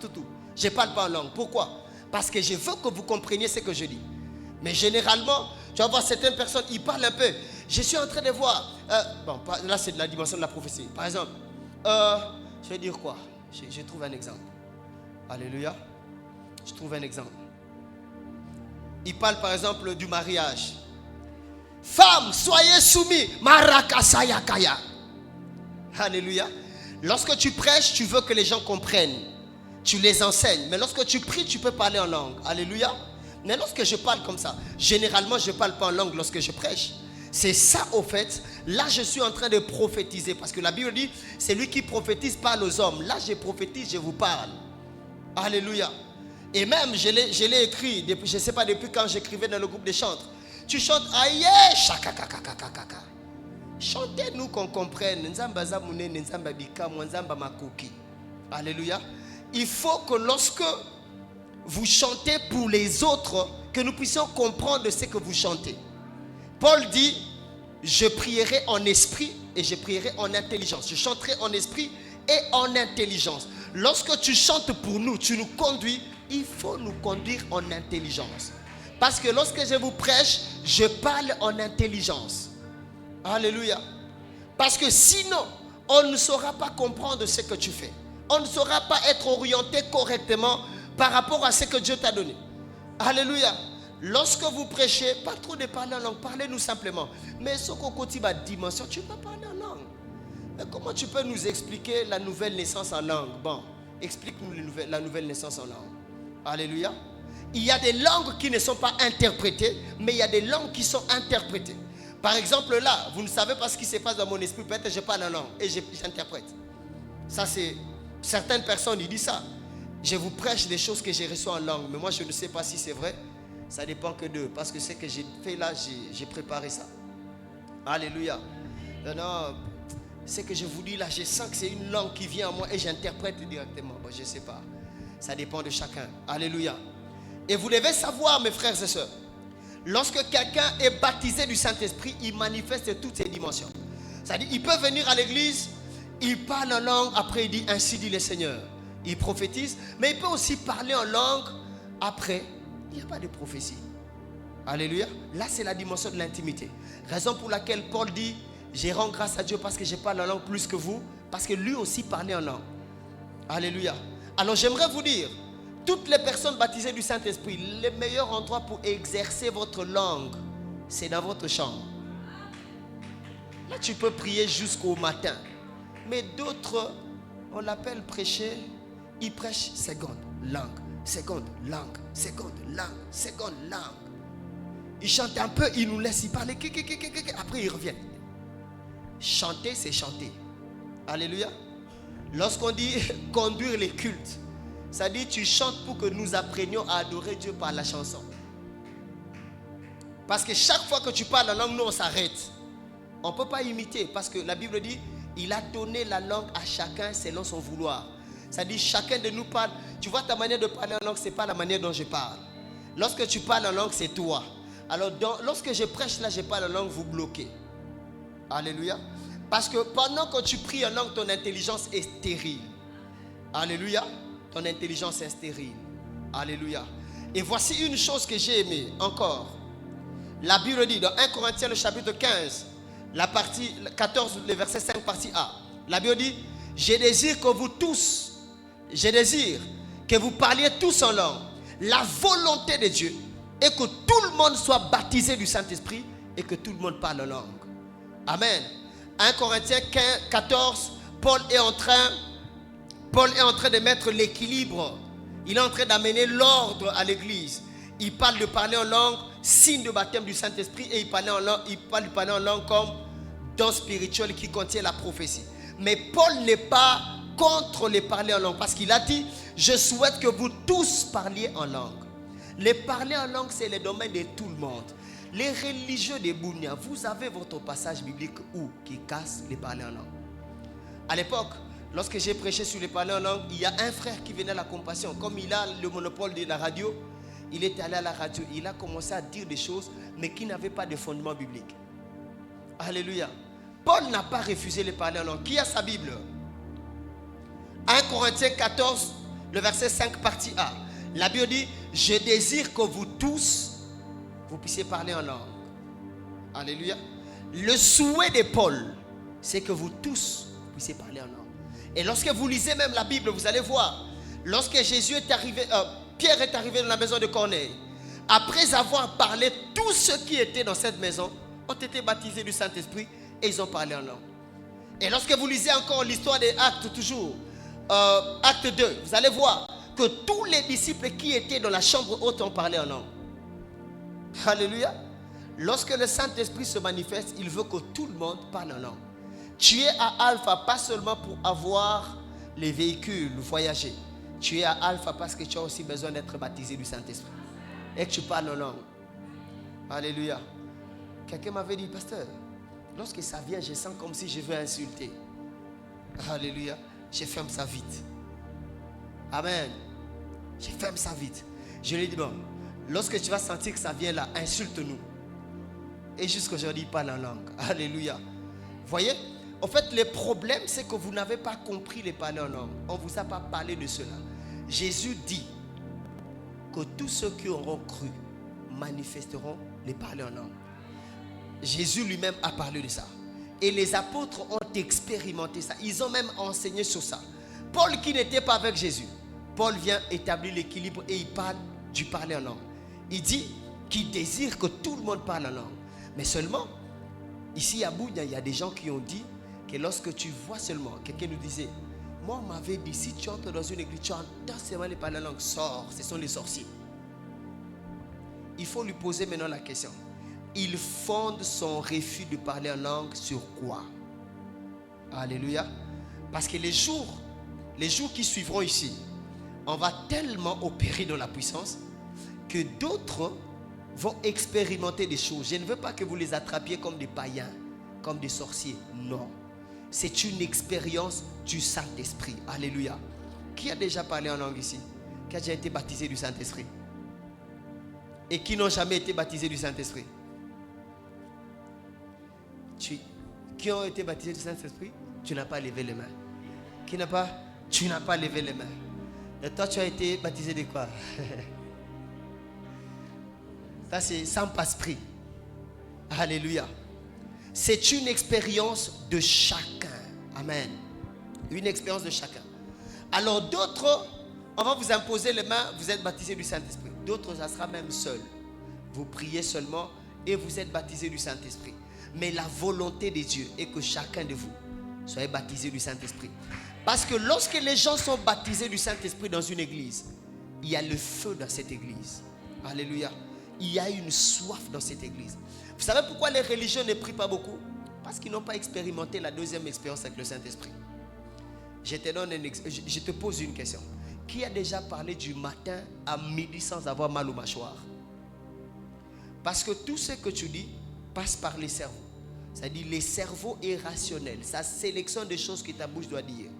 je ne parle pas en langue. Pourquoi? Parce que je veux que vous compreniez ce que je dis. Mais généralement, tu vas voir certaines personnes, ils parlent un peu. Je suis en train de voir. Bon, là, c'est de la dimension de la prophétie. Par exemple, je vais dire quoi? Je trouve un exemple. Alléluia. Je trouve un exemple. Il parle par exemple du mariage. Femmes, soyez soumis. Marakasayakaya. Alléluia. Lorsque tu prêches, tu veux que les gens comprennent. Tu les enseignes. Mais lorsque tu pries, tu peux parler en langue. Alléluia. Mais lorsque je parle comme ça, généralement, je ne parle pas en langue lorsque je prêche. C'est ça, au fait. Là, je suis en train de prophétiser. Parce que la Bible dit, c'est lui qui prophétise, parle aux hommes. Là, je prophétise, je vous parle. Alléluia. Et même, je l'ai écrit, depuis, je ne sais pas depuis quand j'écrivais dans le groupe des chantres. Tu chantes, aïe, chakakakakakaka. Chantez-nous qu'on comprenne. Alléluia. Il faut que lorsque vous chantez pour les autres, que nous puissions comprendre ce que vous chantez. Paul dit, je prierai en esprit et je prierai en intelligence. Je chanterai en esprit et en intelligence. Lorsque tu chantes pour nous, tu nous conduis, il faut nous conduire en intelligence. Parce que lorsque je vous prêche, je parle en intelligence. Alléluia. Parce que sinon, on ne saura pas comprendre ce que tu fais. On ne saura pas être orienté correctement par rapport à ce que Dieu t'a donné. Alléluia. Lorsque vous prêchez, pas trop de parler en langue, parlez-nous simplement. Mais ce qu'on continue à dimension, tu peux parler en langue. Mais comment tu peux nous expliquer la nouvelle naissance en langue? Bon, explique-nous la nouvelle naissance en langue. Alléluia. Il y a des langues qui ne sont pas interprétées, mais il y a des langues qui sont interprétées. Par exemple là, vous ne savez pas ce qui se passe dans mon esprit. Peut-être que je parle en langue et j'interprète. Ça c'est, certaines personnes ils disent ça. Je vous prêche des choses que j'ai reçues en langue, mais moi je ne sais pas si c'est vrai. Ça dépend que d'eux, parce que ce que j'ai fait là, j'ai préparé ça. Alléluia. Non, ce que je vous dis là, je sens que c'est une langue qui vient à moi et j'interprète directement. Bon, je ne sais pas. Ça dépend de chacun. Alléluia. Et vous devez savoir, mes frères et sœurs, lorsque quelqu'un est baptisé du Saint-Esprit, il manifeste toutes ses dimensions. C'est-à-dire, il peut venir à l'église, il parle en langue, après il dit, ainsi dit le Seigneur. Il prophétise, mais il peut aussi parler en langue, après, il n'y a pas de prophétie. Alléluia. Là, c'est la dimension de l'intimité. Raison pour laquelle Paul dit, je rends grâce à Dieu parce que je parle en langue plus que vous, parce que lui aussi parlait en langue. Alléluia. Alors, j'aimerais vous dire, toutes les personnes baptisées du Saint-Esprit, le meilleur endroit pour exercer votre langue, c'est dans votre chambre. Là, tu peux prier jusqu'au matin. Mais d'autres, on l'appelle prêcher, ils prêchent seconde langue, seconde langue, seconde langue, seconde langue. Ils chantent un peu, ils nous laissent y parler, après ils reviennent. Chanter, c'est chanter. Alléluia. Lorsqu'on dit conduire les cultes, ça dit tu chantes pour que nous apprenions à adorer Dieu par la chanson. Parce que chaque fois que tu parles en langue, nous on s'arrête. On ne peut pas imiter parce que la Bible dit, il a donné la langue à chacun selon son vouloir. Ça dit, chacun de nous parle. Tu vois, ta manière de parler en langue, ce n'est pas la manière dont je parle. Lorsque tu parles en langue, c'est toi. Alors, lorsque je prêche là, je parle en langue, vous bloquez. Alléluia. Parce que pendant que tu pries en langue, ton intelligence est stérile. Alléluia. Ton intelligence est stérile. Alléluia. Et voici une chose que j'ai aimée encore. La Bible dit dans 1 Corinthiens le chapitre 15, la partie 14, le verset 5, partie A. La Bible dit, je désire que vous parliez tous en langue. La volonté de Dieu est que tout le monde soit baptisé du Saint-Esprit et que tout le monde parle en langue. Amen. 1 Corinthiens 14, Paul est en train de mettre l'équilibre. Il est en train d'amener l'ordre à l'église. Il parle de parler en langue, signe de baptême du Saint-Esprit, et il parle de parler en langue comme don spirituel qui contient la prophétie. Mais Paul n'est pas contre les parler en langue, parce qu'il a dit, je souhaite que vous tous parliez en langue. Les parler en langue, c'est le domaine de tout le monde. Les religieux des Bounia, vous avez votre passage biblique où qui casse les parler en langue. À l'époque, lorsque j'ai prêché sur les parler en langue, il y a un frère qui venait à la compassion. Comme il a le monopole de la radio, il est allé à la radio. Il a commencé à dire des choses, mais qui n'avaient pas de fondement biblique. Alléluia. Paul n'a pas refusé les parler en langue. Qui a sa Bible? 1 Corinthiens 14, le verset 5, partie A. La Bible dit, je désire que vous tous, vous puissiez parler en langue. Alléluia. Le souhait de Paul, c'est que vous tous puissiez parler en langue. Et lorsque vous lisez même la Bible, vous allez voir, lorsque Jésus est arrivé, Pierre est arrivé dans la maison de Corneille, après avoir parlé, tous ceux qui étaient dans cette maison ont été baptisés du Saint-Esprit et ils ont parlé en langue. Et lorsque vous lisez encore l'histoire des Actes, toujours, Acte 2, vous allez voir que tous les disciples qui étaient dans la chambre haute ont parlé en langue. Alléluia. Lorsque le Saint-Esprit se manifeste, il veut que tout le monde parle en langue. Tu es à Alpha pas seulement pour avoir les véhicules, voyager. Tu es à Alpha parce que tu as aussi besoin d'être baptisé du Saint-Esprit. Et que tu parles en langue. Alléluia. Quelqu'un m'avait dit, pasteur, lorsque ça vient, je sens comme si je veux insulter. Alléluia. Je ferme ça vite. Amen. Je ferme ça vite. Je lui ai dit, bon, lorsque tu vas sentir que ça vient là, insulte-nous. Et jusqu'aujourd'hui, il parle en langue. Alléluia. Voyez, en fait, le problème, c'est que vous n'avez pas compris les parler en langue. On ne vous a pas parlé de cela. Jésus dit que tous ceux qui auront cru manifesteront les parler en langue. Jésus lui-même a parlé de ça. Et les apôtres ont expérimenté ça. Ils ont même enseigné sur ça. Paul qui n'était pas avec Jésus, Paul vient établir l'équilibre et il parle du parler en langue. Il dit qu'il désire que tout le monde parle en langue. Mais seulement, ici à Bounia, il y a des gens qui ont dit que lorsque tu vois seulement, quelqu'un nous disait, moi on m'avait dit, si tu entres dans une église, tu entends seulement les parler en langue, sors, ce sont les sorciers. Il faut lui poser maintenant la question. Il fonde son refus de parler en langue sur quoi? Alléluia. Parce que les jours qui suivront ici, on va tellement opérer dans la puissance que d'autres vont expérimenter des choses. Je ne veux pas que vous les attrapiez comme des païens, comme des sorciers. Non. C'est une expérience du Saint-Esprit. Alléluia. Qui a déjà parlé en langue ici? Qui a déjà été baptisé du Saint-Esprit? Et qui n'ont jamais été baptisés du Saint-Esprit? Qui ont été baptisés du Saint-Esprit? Tu n'as pas levé les mains. Qui n'a pas? Tu n'as pas levé les mains. Et toi, tu as été baptisé de quoi? Ça, c'est sans passe-prix. Alléluia. C'est une expérience de chacun. Amen. Une expérience de chacun. Alors d'autres, on va vous imposer les mains, vous êtes baptisés du Saint-Esprit. D'autres, ça sera même seul. Vous priez seulement et vous êtes baptisés du Saint-Esprit. Mais la volonté de Dieu est que chacun de vous soyez baptisé du Saint-Esprit. Parce que lorsque les gens sont baptisés du Saint-Esprit dans une église, il y a le feu dans cette église. Alléluia. Il y a une soif dans cette église. Vous savez pourquoi les religieux ne prient pas beaucoup? Parce qu'ils n'ont pas expérimenté la deuxième expérience avec le Saint-Esprit. Je te pose une question. Qui a déjà parlé du matin à midi sans avoir mal aux mâchoires? Parce que tout ce que tu dis passe par les cerveaux. C'est-à-dire les cerveaux irrationnels. Ça sélectionne des choses que ta bouche doit dire.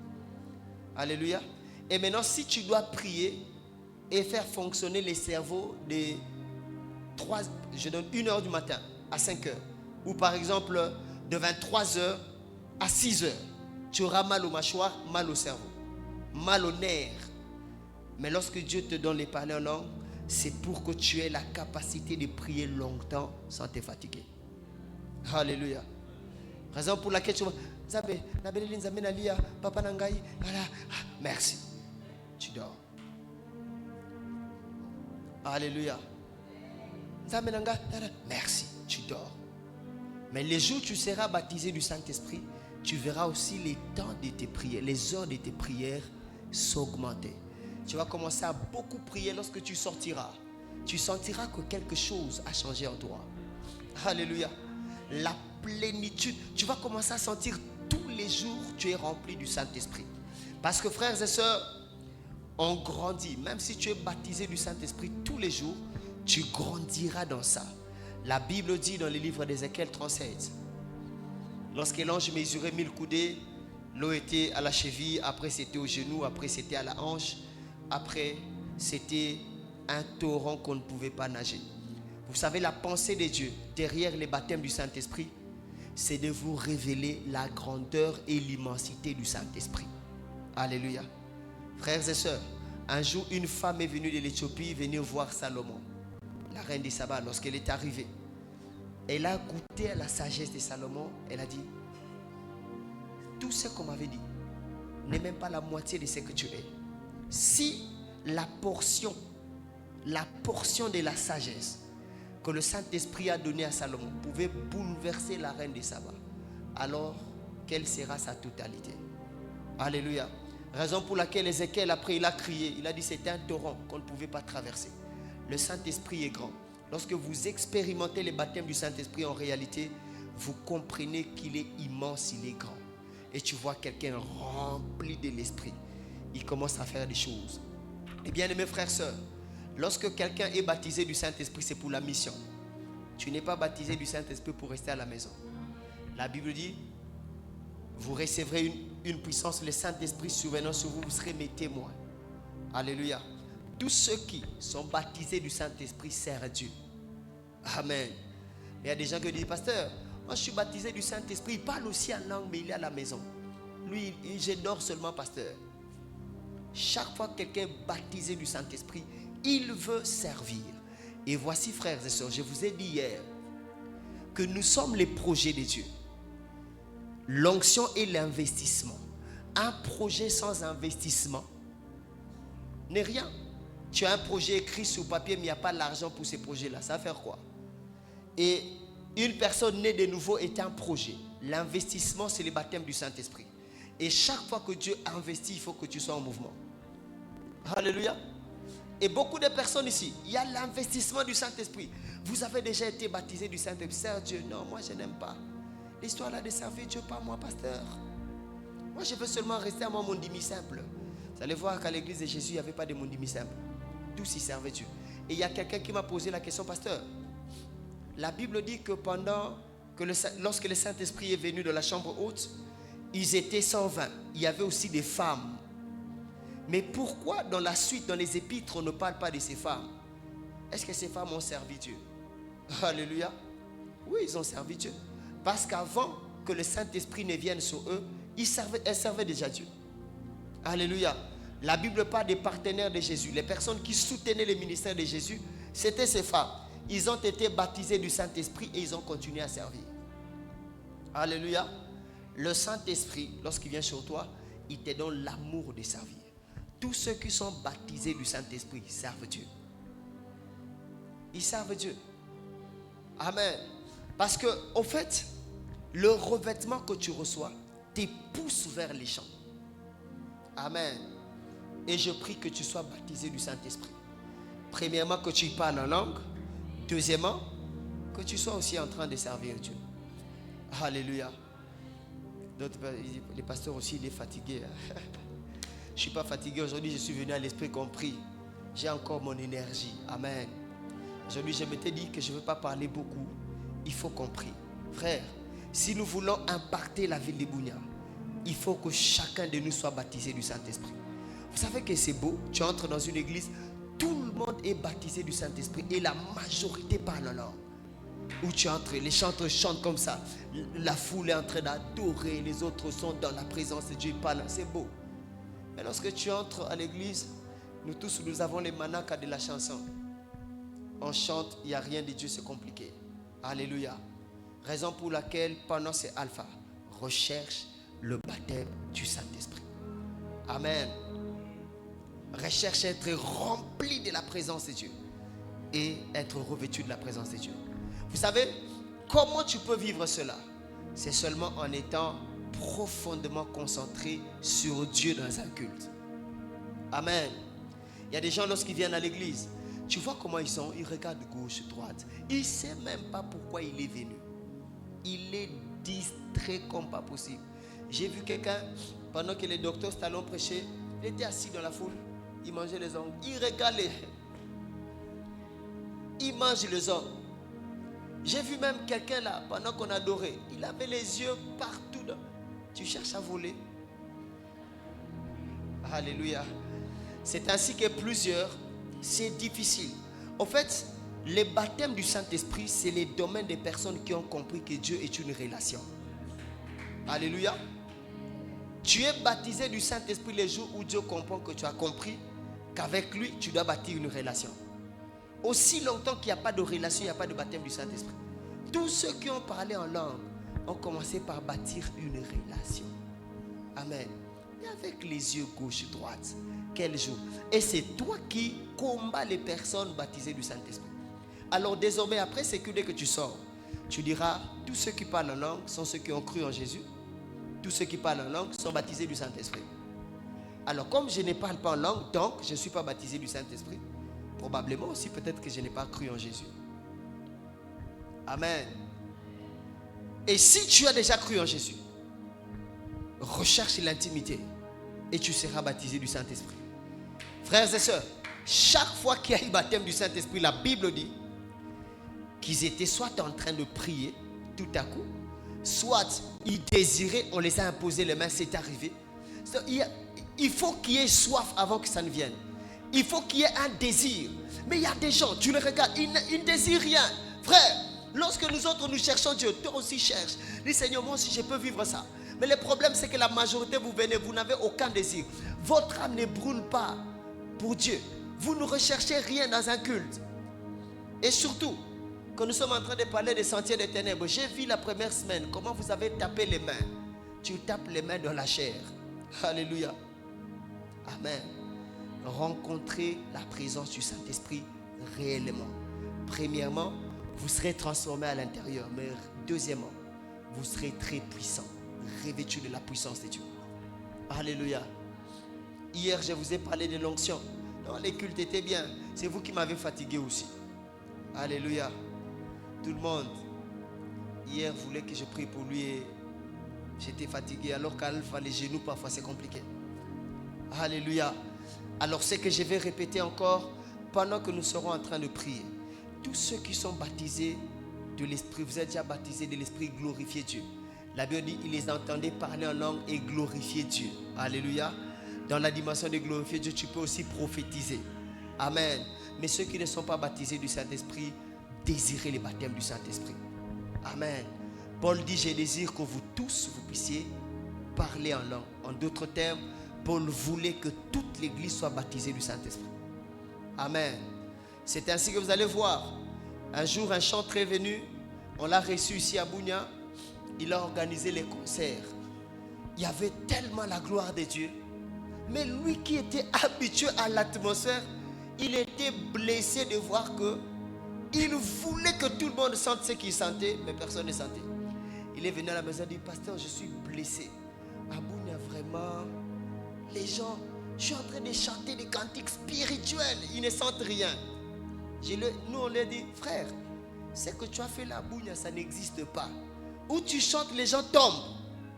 Alléluia. Et maintenant, si tu dois prier et faire fonctionner les cerveaux de 3, je donne 1h du matin à 5h. Ou par exemple, de 23h à 6h. Tu auras mal aux mâchoires, mal au cerveau, mal aux nerfs. Mais lorsque Dieu te donne les parler en langue, c'est pour que tu aies la capacité de prier longtemps sans te fatiguer. Alléluia. Raison pour laquelle tu vas, merci. Tu dors. Alléluia. Merci. Tu dors. Mais les jours où tu seras baptisé du Saint-Esprit, tu verras aussi les temps de tes prières, les heures de tes prières s'augmenter. Tu vas commencer à beaucoup prier lorsque tu sortiras. Tu sentiras que quelque chose a changé en toi. Alléluia. La plénitude. Tu vas commencer à sentir tous les jours tu es rempli du Saint-Esprit. Parce que frères et sœurs, on grandit. Même si tu es baptisé du Saint-Esprit tous les jours, tu grandiras dans ça. La Bible dit dans le livre d'Ézéchiel 37, lorsque l'ange mesurait 1000 coudées, l'eau était à la cheville, après c'était au genou, après c'était à la hanche, après c'était un torrent qu'on ne pouvait pas nager. Vous savez, la pensée de Dieu derrière les baptêmes du Saint-Esprit, c'est de vous révéler la grandeur et l'immensité du Saint-Esprit. Alléluia. Frères et sœurs, un jour une femme est venue de l'Éthiopie venir voir Salomon, la reine des Saba. Lorsqu'elle est arrivée, elle a goûté à la sagesse de Salomon. Elle a dit, tout ce qu'on m'avait dit n'est même pas la moitié de ce que tu es. Si la portion de la sagesse que le Saint-Esprit a donnée à Salomon pouvait bouleverser la reine des Saba, alors quelle sera sa totalité? Alléluia. Raison pour laquelle Ézéchiel, après, il a crié, il a dit c'était un torrent qu'on ne pouvait pas traverser. Le Saint-Esprit est grand. Lorsque vous expérimentez les baptêmes du Saint-Esprit, en réalité, vous comprenez qu'il est immense, il est grand. Et tu vois quelqu'un rempli de l'Esprit. Il commence à faire des choses. Et bien, mes frères et sœurs, lorsque quelqu'un est baptisé du Saint-Esprit, c'est pour la mission. Tu n'es pas baptisé du Saint-Esprit pour rester à la maison. La Bible dit, vous recevrez une puissance, le Saint-Esprit survenant sur vous, vous serez mes témoins. Alléluia. Tous ceux qui sont baptisés du Saint-Esprit servent Dieu. Amen. Il y a des gens qui disent, pasteur, moi je suis baptisé du Saint-Esprit, il parle aussi en langue, mais il est à la maison. Lui, j'adore seulement pasteur. Chaque fois que quelqu'un est baptisé du Saint-Esprit, il veut servir. Et voici, frères et sœurs, je vous ai dit hier que nous sommes les projets de Dieu. L'onction et l'investissement. Un projet sans investissement n'est rien. Tu as un projet écrit sur papier, mais il n'y a pas l'argent pour ces projets-là. Ça va faire quoi? Et une personne née de nouveau est un projet. L'investissement, c'est le baptême du Saint-Esprit. Et chaque fois que Dieu investit, il faut que tu sois en mouvement. Alléluia. Et beaucoup de personnes ici, il y a l'investissement du Saint-Esprit. Vous avez déjà été baptisé du Saint-Esprit. Sers Dieu. Non, moi je n'aime pas l'histoire là de servir Dieu, pas moi, pasteur. Moi je veux seulement rester à mon demi simple. Vous allez voir qu'à l'église de Jésus, il n'y avait pas de demi simple. Tous y servaient Dieu. Et il y a quelqu'un qui m'a posé la question, pasteur. La Bible dit que lorsque le Saint-Esprit est venu de la chambre haute, ils étaient 120. Il y avait aussi des femmes. Mais pourquoi dans la suite, dans les épîtres, on ne parle pas de ces femmes? Est-ce que ces femmes ont servi Dieu? Alléluia. Oui, ils ont servi Dieu. Parce qu'avant que le Saint-Esprit ne vienne sur eux, elles servaient déjà Dieu. Alléluia. La Bible parle des partenaires de Jésus. Les personnes qui soutenaient le ministère de Jésus, c'était ces femmes. Ils ont été baptisés du Saint-Esprit et ils ont continué à servir. Alléluia. Le Saint-Esprit, lorsqu'il vient sur toi, il te donne l'amour de servir. Tous ceux qui sont baptisés du Saint-Esprit servent Dieu. Ils servent Dieu. Amen. Parce que, au fait, le revêtement que tu reçois te pousse vers les champs. Amen. Et je prie que tu sois baptisé du Saint-Esprit. Premièrement, que tu parles en langue. Deuxièmement, que tu sois aussi en train de servir Dieu. Alléluia. Les pasteurs aussi, il est fatigué. Je ne suis pas fatigué aujourd'hui, je suis venu à l'esprit compris. J'ai encore mon énergie. Amen. Aujourd'hui, je m'étais dit que je ne veux pas parler beaucoup. Il faut compris. Frère, si nous voulons impacter la ville de Bunia, il faut que chacun de nous soit baptisé du Saint-Esprit. Vous savez que c'est beau. Tu entres dans une église, tout le monde est baptisé du Saint-Esprit et la majorité parle en langue. Où tu entres, les chanteurs chantent comme ça. La foule est en train d'adorer, les autres sont dans la présence de Dieu, ils parlent. C'est beau. Mais lorsque tu entres à l'église, nous tous, nous avons les manakas de la chanson. On chante, il n'y a rien de Dieu, c'est compliqué. Alléluia. Raison pour laquelle, pendant ces alpha, recherche le baptême du Saint-Esprit. Amen. Recherche être rempli de la présence de Dieu et être revêtu de la présence de Dieu. Vous savez, comment tu peux vivre cela? C'est seulement en étant profondément concentré sur Dieu dans un culte. Amen. Il y a des gens, lorsqu'ils viennent à l'église, tu vois comment ils sont, ils regardent gauche, droite. Il ne sait même pas pourquoi il est venu. Il est distrait comme pas possible. J'ai vu quelqu'un, pendant que les docteurs Stallone prêchaient, il était assis dans la foule, il mangeait les ongles, il regardait. Il mange les ongles. J'ai vu même quelqu'un là, pendant qu'on adorait, il avait les yeux partout. Tu cherches à voler. Alléluia. C'est ainsi que plusieurs, c'est difficile. En fait, les baptêmes du Saint-Esprit, c'est les domaines des personnes qui ont compris que Dieu est une relation. Alléluia. Tu es baptisé du Saint-Esprit les jours où Dieu comprend que tu as compris qu'avec lui, tu dois bâtir une relation. Aussi longtemps qu'il n'y a pas de relation, il n'y a pas de baptême du Saint-Esprit. Tous ceux qui ont parlé en langue ont commencé par bâtir une relation. Amen. Et avec les yeux gauche et droite, quel jour. Et c'est toi qui combats les personnes baptisées du Saint-Esprit. Alors désormais, après, c'est que dès que tu sors, tu diras, tous ceux qui parlent en langue sont ceux qui ont cru en Jésus. Tous ceux qui parlent en langue sont baptisés du Saint-Esprit. Alors comme je ne parle pas en langue, donc je ne suis pas baptisé du Saint-Esprit. Probablement aussi peut-être que je n'ai pas cru en Jésus. Amen. Et si tu as déjà cru en Jésus, recherche l'intimité et tu seras baptisé du Saint-Esprit. Frères et sœurs, chaque fois qu'il y a eu baptême du Saint-Esprit, la Bible dit qu'ils étaient soit en train de prier tout à coup, soit ils désiraient, on les a imposé les mains, c'est arrivé. Il faut qu'il y ait soif avant que ça ne vienne. Il faut qu'il y ait un désir. Mais il y a des gens, tu les regardes, ils ne désirent rien. Frère, lorsque nous autres nous cherchons Dieu, toi aussi cherche. Dis Seigneur, moi aussi je peux vivre ça. Mais le problème c'est que la majorité vous venez, vous n'avez aucun désir. Votre âme ne brûle pas pour Dieu. Vous ne recherchez rien dans un culte. Et surtout, quand nous sommes en train de parler des sentiers des ténèbres, j'ai vu la première semaine comment vous avez tapé les mains. Tu tapes les mains dans la chair. Alléluia. Amen. Rencontrez la présence du Saint-Esprit réellement. Premièrement, vous serez transformé à l'intérieur. Mais deuxièmement, vous serez très puissant, revêtu de la puissance de Dieu. Alléluia. Hier, je vous ai parlé de l'onction. Non, les cultes étaient bien. C'est vous qui m'avez fatigué aussi. Alléluia. Tout le monde, hier, voulait que je prie pour lui et j'étais fatigué. Alors qu'Alpha, les genoux, parfois, c'est compliqué. Alléluia. Alors, ce que je vais répéter encore pendant que nous serons en train de prier. Tous ceux qui sont baptisés de l'Esprit, vous êtes déjà baptisés de l'Esprit, glorifiez Dieu. La Bible dit, ils les entendaient parler en langue et glorifier Dieu. Alléluia. Dans la dimension de glorifier Dieu, tu peux aussi prophétiser. Amen. Mais ceux qui ne sont pas baptisés du Saint-Esprit, désirez le baptême du Saint-Esprit. Amen. Paul dit, je désire que vous tous, vous puissiez parler en langue. En d'autres termes, Paul voulait que toute l'église soit baptisée du Saint-Esprit. Amen. C'est ainsi que vous allez voir. Un jour, un chanteur est venu. On l'a reçu ici à Bunia. Il a organisé les concerts. Il y avait tellement la gloire de Dieu. Mais lui qui était habitué à l'atmosphère, il était blessé de voir que il voulait que tout le monde sente ce qu'il sentait, mais personne ne sentait. Il est venu à la maison et dit, pasteur, je suis blessé. À Bunia, vraiment, les gens, je suis en train de chanter des cantiques spirituels, ils ne sentent rien. Nous, on leur dit, frère, ce que tu as fait là, Bunia, ça n'existe pas. Où tu chantes, les gens tombent,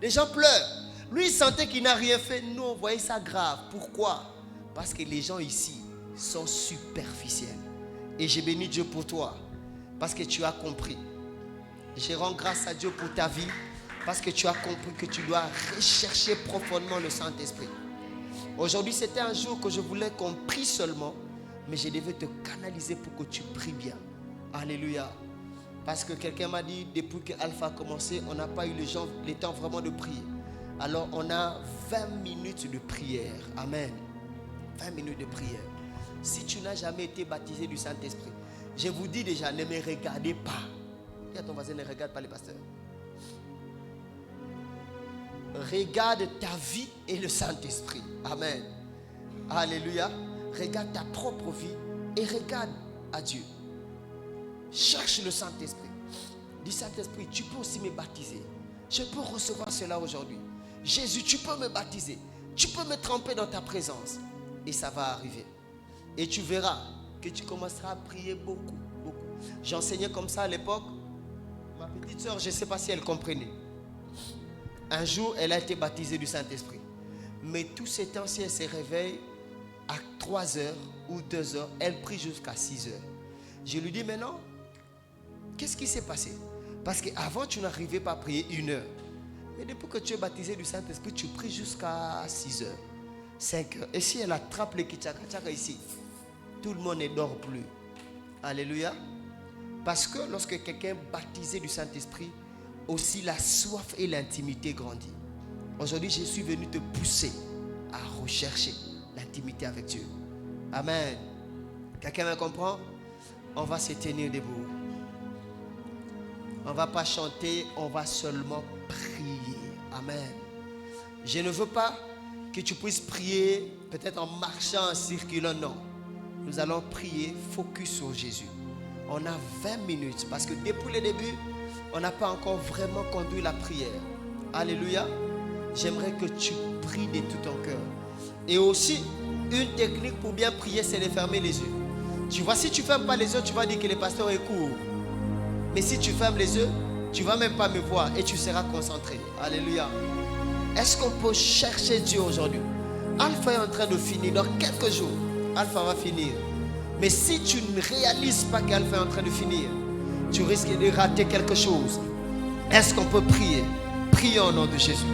les gens pleurent. Lui, il sentait qu'il n'a rien fait. Nous, on voyait ça grave. Pourquoi? Parce que les gens ici sont superficiels. Et j'ai béni Dieu pour toi parce que tu as compris. Je rends grâce à Dieu pour ta vie parce que tu as compris que tu dois rechercher profondément le Saint-Esprit. Aujourd'hui, c'était un jour que je voulais qu'on prie seulement, mais je devais te canaliser pour que tu pries bien. Alléluia. Parce que quelqu'un m'a dit, depuis que Alpha a commencé, on n'a pas eu le temps vraiment de prier. Alors on a 20 minutes de prière. Amen. 20 minutes de prière. Si tu n'as jamais été baptisé du Saint-Esprit, je vous dis déjà, ne me regardez pas. Dis à ton voisin, ne regarde pas les pasteurs. Regarde ta vie et le Saint-Esprit. Amen. Alléluia. Regarde ta propre vie et regarde à Dieu. Cherche le Saint-Esprit. Dis Saint-Esprit, tu peux aussi me baptiser. Je peux recevoir cela aujourd'hui. Jésus, tu peux me baptiser. Tu peux me tremper dans ta présence. Et ça va arriver. Et tu verras que tu commenceras à prier beaucoup, beaucoup. J'enseignais comme ça à l'époque. Ma petite soeur, je ne sais pas si elle comprenait. Un jour, elle a été baptisée du Saint-Esprit. Mais tout ce temps, si elle se réveille à 3 heures ou 2 heures, elle prie jusqu'à 6 heures. Je lui dis maintenant, qu'est-ce qui s'est passé? Parce qu'avant, tu n'arrivais pas à prier 1 heure. Mais depuis que tu es baptisé du Saint-Esprit, tu pries jusqu'à 6 heures, 5 heures. Et si elle attrape les kitchaka ici, tout le monde ne dort plus. Alléluia. Parce que lorsque quelqu'un est baptisé du Saint-Esprit, aussi la soif et l'intimité grandit. Aujourd'hui, je suis venu te pousser à rechercher l'intimité avec Dieu. Amen. Quelqu'un me comprend? On va se tenir debout. On ne va pas chanter, on va seulement prier. Amen. Je ne veux pas que tu puisses prier peut-être en marchant, en circulant. Non. Nous allons prier focus sur Jésus. On a 20 minutes parce que depuis le début, on n'a pas encore vraiment conduit la prière. Alléluia. J'aimerais que tu pries de tout ton cœur. Et aussi, une technique pour bien prier, c'est de fermer les yeux. Tu vois, si tu ne fermes pas les yeux, tu vas dire que le pasteur est court. Mais si tu fermes les yeux, tu ne vas même pas me voir et tu seras concentré. Alléluia. Est-ce qu'on peut chercher Dieu aujourd'hui? Alpha est en train de finir. Dans quelques jours, Alpha va finir. Mais si tu ne réalises pas qu'Alpha est en train de finir, tu risques de rater quelque chose. Est-ce qu'on peut prier? Prions au nom de Jésus.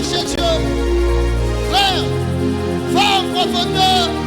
chercher Dieu. Frère, va en profondeur.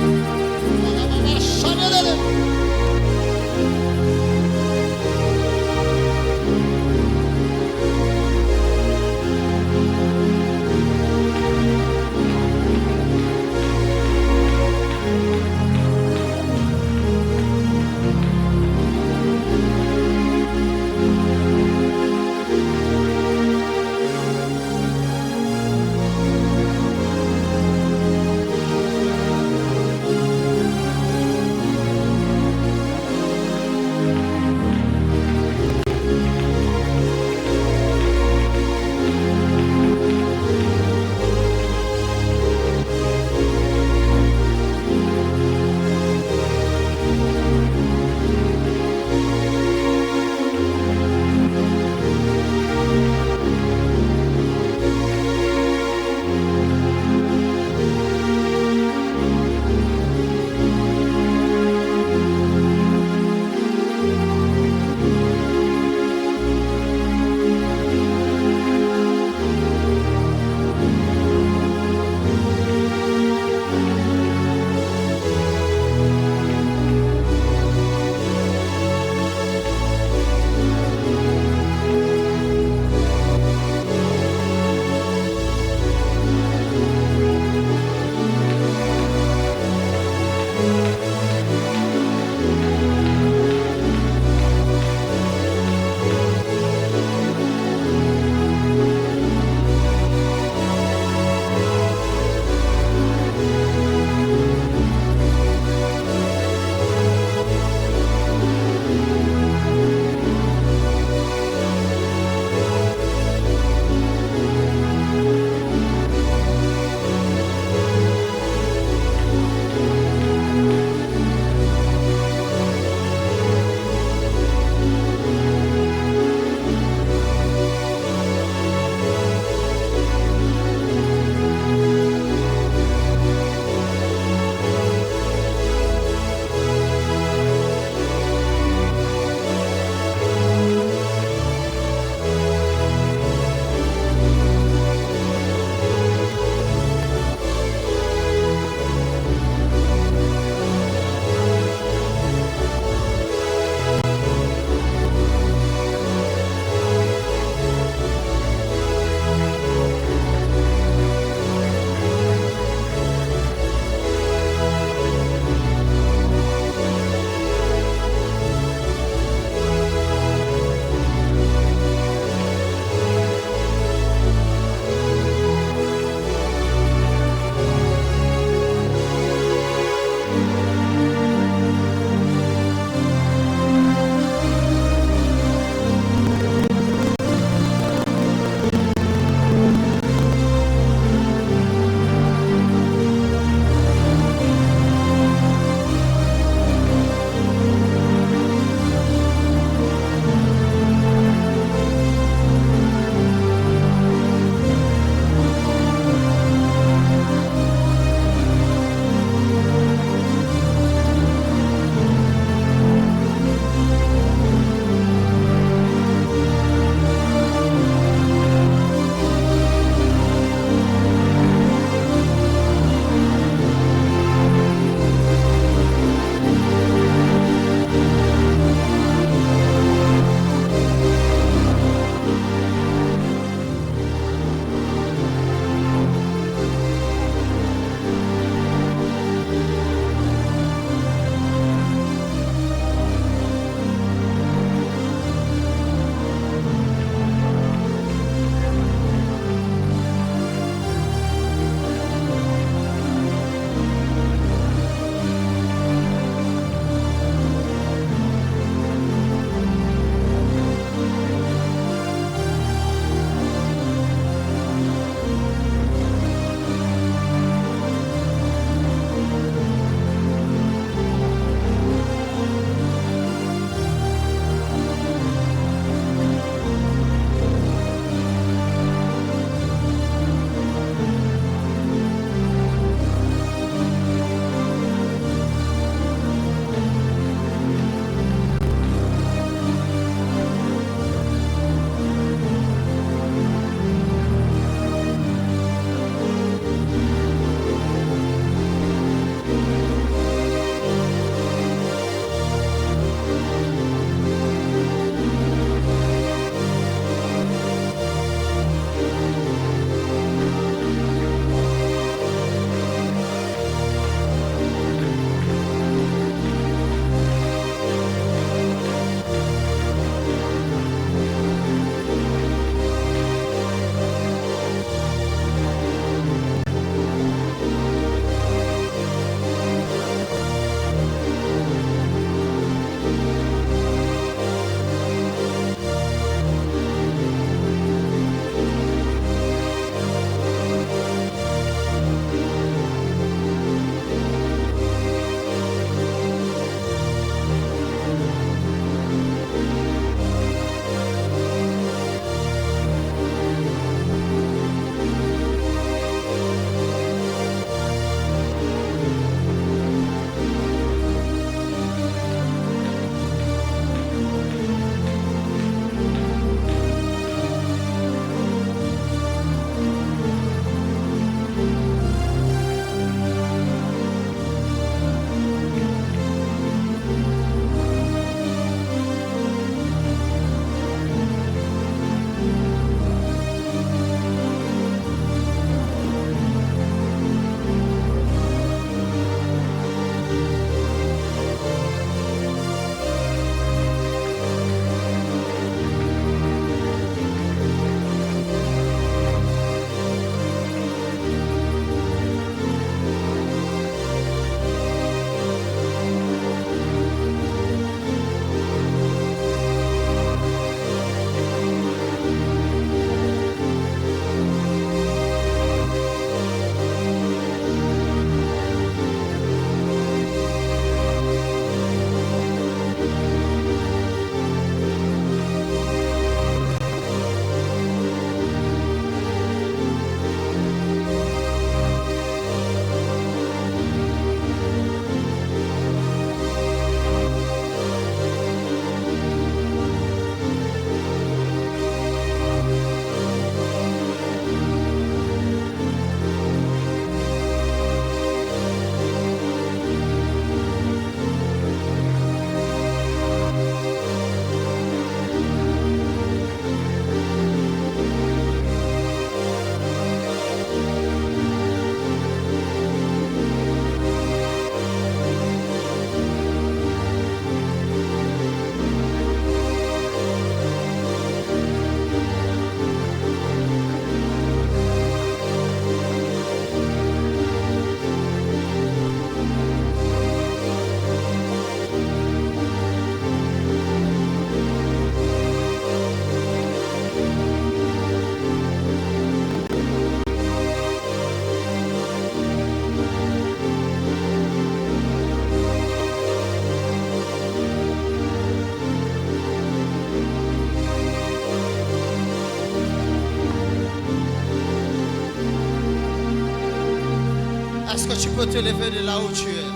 Est-ce que tu peux te lever de là où tu es?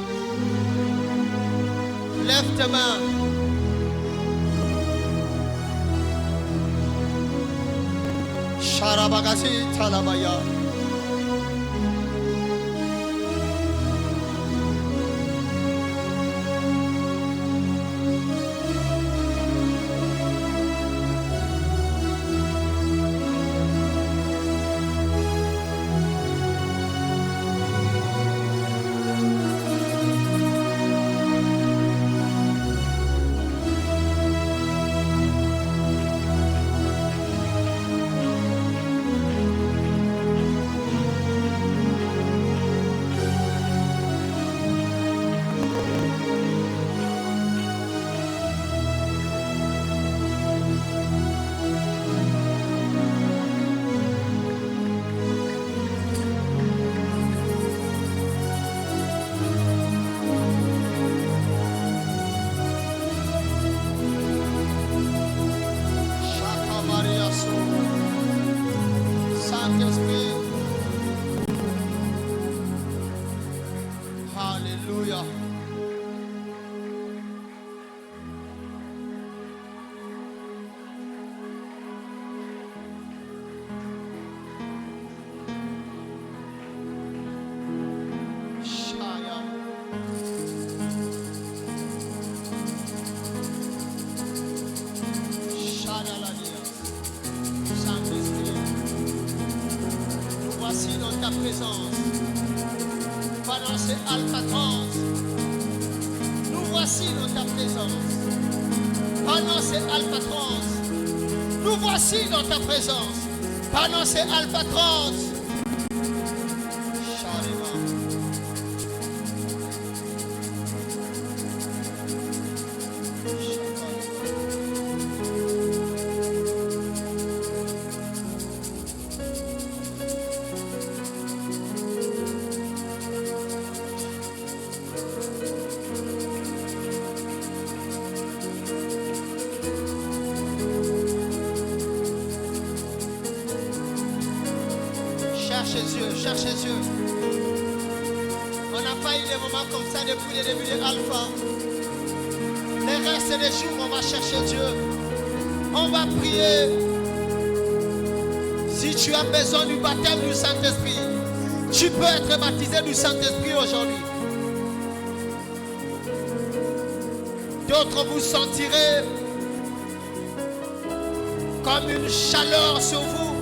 Lève tes mains. Sharabagasi talabaya. Saint-Esprit. Alléluia. Shaya. Shadaladia. Saint-Esprit. Nous voici dans ta présence. Pendant ces albatros, nous voici dans ta présence. Pendant ces albatros, nous voici dans ta présence. Pendant ces albatros, cherchez Dieu. On n'a pas eu des moments comme ça depuis le début de Alpha. Les restes des jours, on va chercher Dieu. On va prier. Si tu as besoin du baptême du Saint-Esprit, tu peux être baptisé du Saint-Esprit aujourd'hui. D'autres vous sentirez comme une chaleur sur vous.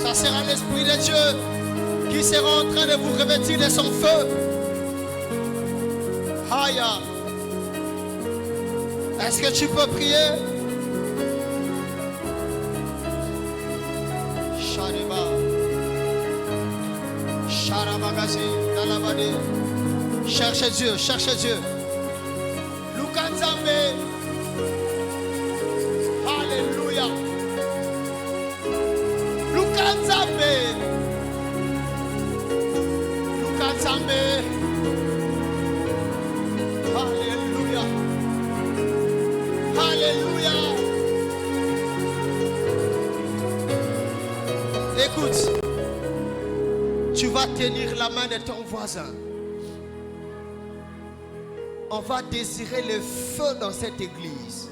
Ça sera l'Esprit de Dieu qui sera en train de vous revêtir de son feu. Haya. Est-ce que tu peux prier? Shariba. Sharamagazi. Dalabadi. Cherchez Dieu, cherchez Dieu. Lukanzambe. Alléluia. Lukanzambe. Lukanzambe. Alléluia. Alléluia. Écoute, tu vas tenir la main de ton voisin. On va désirer le feu dans cette église.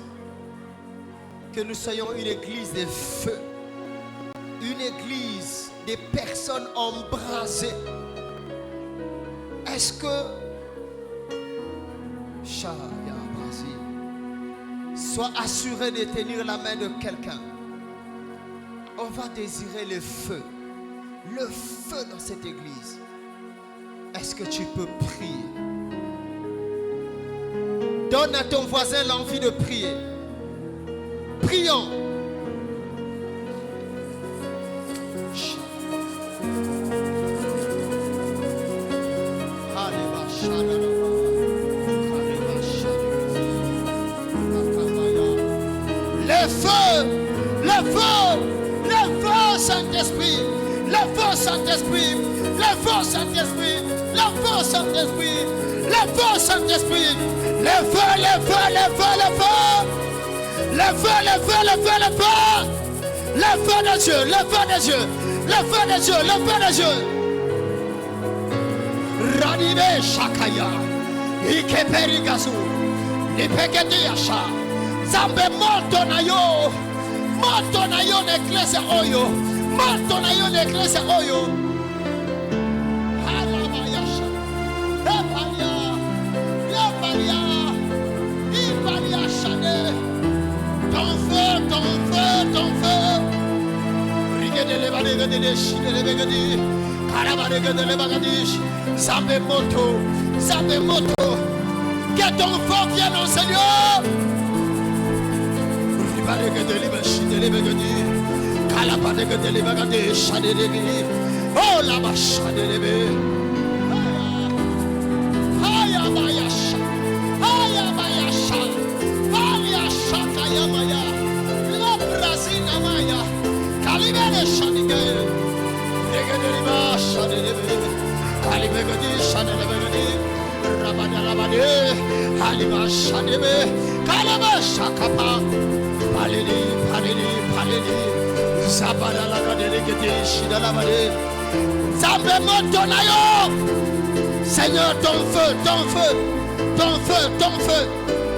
Que nous soyons une église de feu. Une église des personnes embrasées. Est-ce que sois assuré de tenir la main de quelqu'un. On va désirer le feu dans cette église. Est-ce que tu peux prier? Donne à ton voisin l'envie de prier. Prions. Saint-Esprit, le feu Saint-Esprit, le feu Saint-Esprit, le feu Saint-Esprit, le feu Saint-Esprit, le feu, le feu, le feu, le feu, le feu, le feu, le feu, le feu, le feu de Dieu, le feu de Dieu, le feu de Dieu, le feu de Dieu. Radibe Shakaya. Ikeperigazu. Nipegedi Yasha. Zambe moto na yo. Moto na yo n'eklese oyo. Moto na yo n'eklese oyo. Halama Yasha. Epalia. Epalia. Ipalia Shane. Ton feu, ton feu, ton feu. Rigede le bagade de shide le bagade. Karabade de le bagadish. Zambe moto. Zambe moto. Que ton feu vienne au Seigneur. Ribade de le shide le bagade. Kalabade de le bagade shade le bagade. Oh la ba shade le bagade. Haya bayasha. Haya bayasha. Haya shaka maya. La brazina maya. Kalibere shanige. Regederiba shadebe. Kalibegedi shadebe. Rabadalabade. Halima shadebe. Kalaba shakapa. Palili. Zabadalagadegedi shidalabade. Zambe motonayo. Seigneur, ton feu, ton feu. Ton feu, ton feu.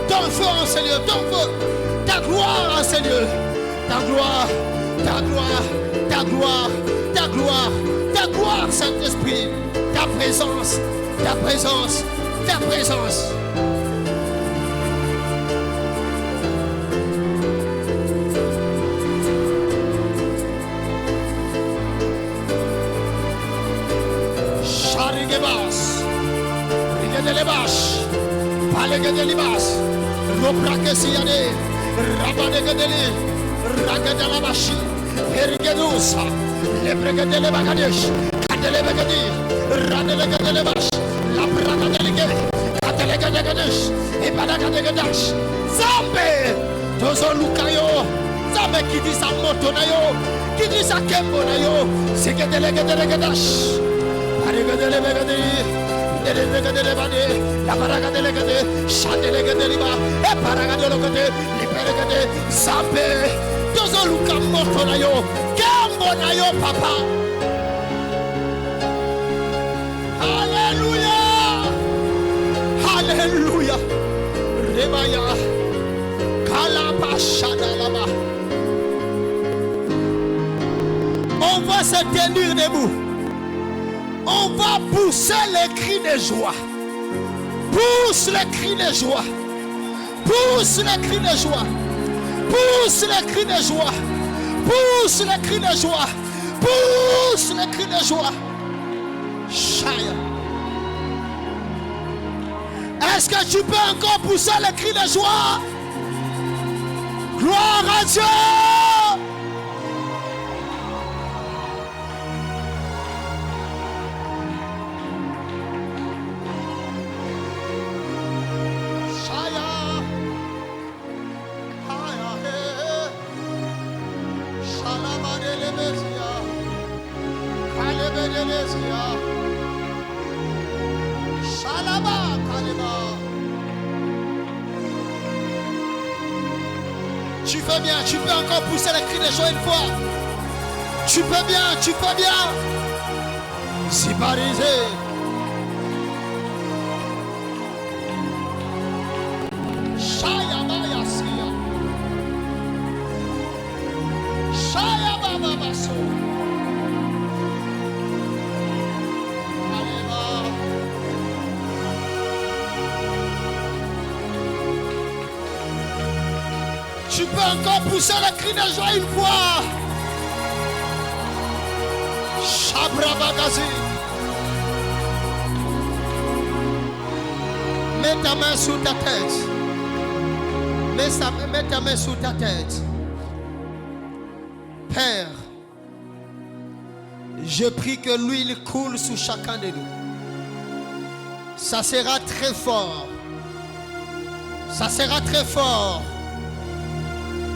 Ton feu en Seigneur, ton feu. Ta gloire en Seigneur. Ta gloire. Ta gloire, ta gloire, ta gloire, ta gloire, Saint-Esprit, ta présence, ta présence, ta présence. Charigebas, Rigedelebas, Palegedelibas, Loprakesiane, Rabanegedeli, Ragadalabashi. Perigedusa, Lebregadele Bagadesh, Cadelebagadi, Radelegadelebash, La Bragadelige, Catelegadegadesh, Ebadagadegadesh, Zambe, Tozo Lucayo, Zambe qui dit sa motonayo, qui dit sa kembonayo, c'est que delegadegadesh, Parigadelebagadi, Delegadelebade, La Baragadelegade, Chadelegadiba, et Paragadelogade, Liberegade, Zambe. Tozoluka moto na yo, gambo na yo papa. Alléluia, alléluia. Rebaya, kalaba shadalaba. On va se tenir debout. On va pousser les cris de joie. Pousse les cris de joie. Pousse les cris de joie. Pousse les cris de joie. Pousse les cris de joie. Pousse les cris de joie. Chaya. Est-ce que tu peux encore pousser les cris de joie? Gloire à Dieu. Tu fais bien, tu peux encore pousser les cris de joie une fois. Tu peux bien, tu peux bien. Zibarisé. Shaya Maya Sia. Shaya Baba Basso. Tu peux encore pousser le cri de joie une fois. Chabra Bagazi. Mets ta main sous ta tête. Mets ta main sous ta tête. Père, je prie que l'huile coule sous chacun de nous. Ça sera très fort. Ça sera très fort.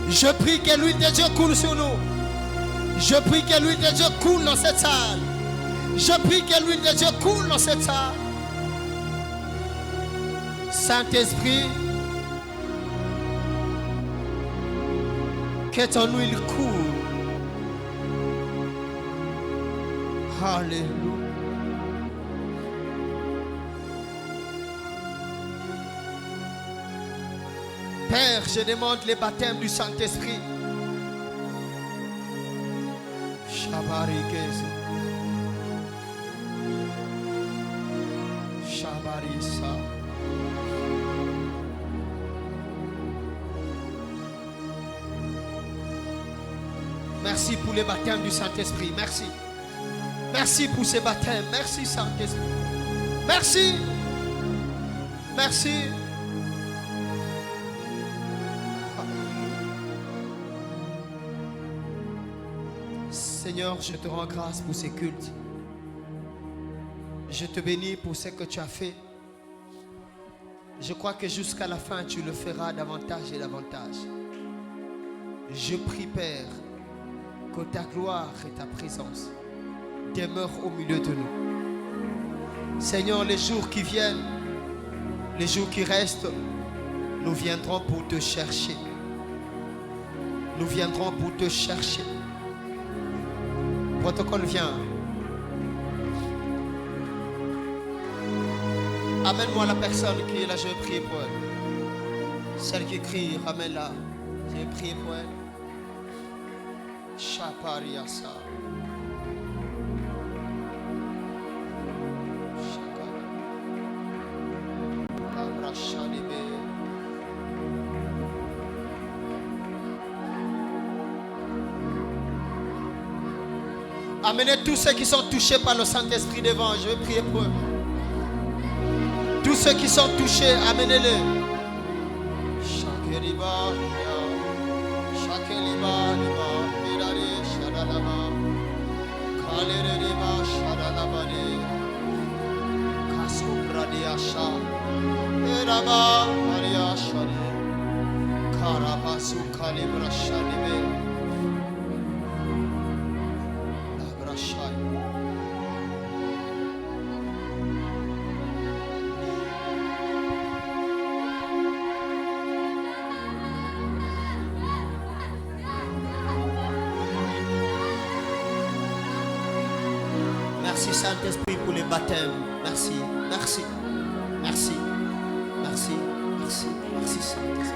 Je prie que l'huile de Dieu coule sur nous. Je prie que l'huile de Dieu coule dans cette salle. Je prie que l'huile de Dieu coule dans cette salle. Saint-Esprit, que ton huile coule. Alléluia. Père, je demande les baptêmes du Saint-Esprit. Shabarikez. Shabarisa. Merci pour les baptêmes du Saint-Esprit. Merci. Merci pour ces baptêmes. Merci Saint-Esprit. Merci. Merci. Seigneur, je te rends grâce pour ces cultes. Je te bénis pour ce que tu as fait. Je crois que jusqu'à la fin, tu le feras davantage et davantage. Je prie, Père, que ta gloire et ta présence demeurent au milieu de nous. Seigneur, les jours qui viennent, les jours qui restent, nous viendrons pour te chercher. Nous viendrons pour te chercher. Protocole vient. Amène-moi la personne qui est là, je vais prier pour elle. Celle qui crie, ramène-la. Je vais prier pour elle. Chapariasa. Amenez tous ceux qui sont touchés par le Saint-Esprit devant. Je vais prier pour eux. Tous ceux qui sont touchés, amenez-les. Shakeriba, Shakeriba, Mirari, Shadalama, Kalereba, Shadalabane, Kasubradiasha, Eraba, Maria Shade, Karabasu, Kalibra Shadibe. Merci Saint-Esprit pour les baptêmes. Merci, merci, merci, merci, merci, merci Saint-Esprit.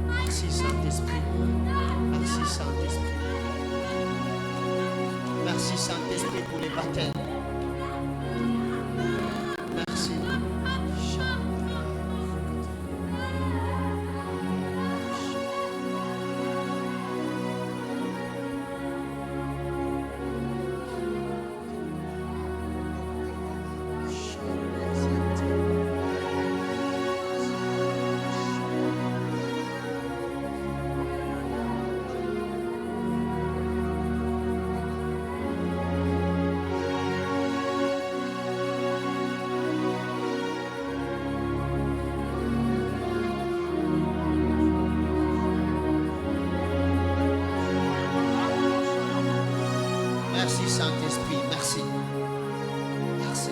Merci Saint-Esprit. Merci Saint-Esprit. Merci Saint-Esprit pour les baptêmes. Merci. Merci Saint-Esprit, merci. Merci.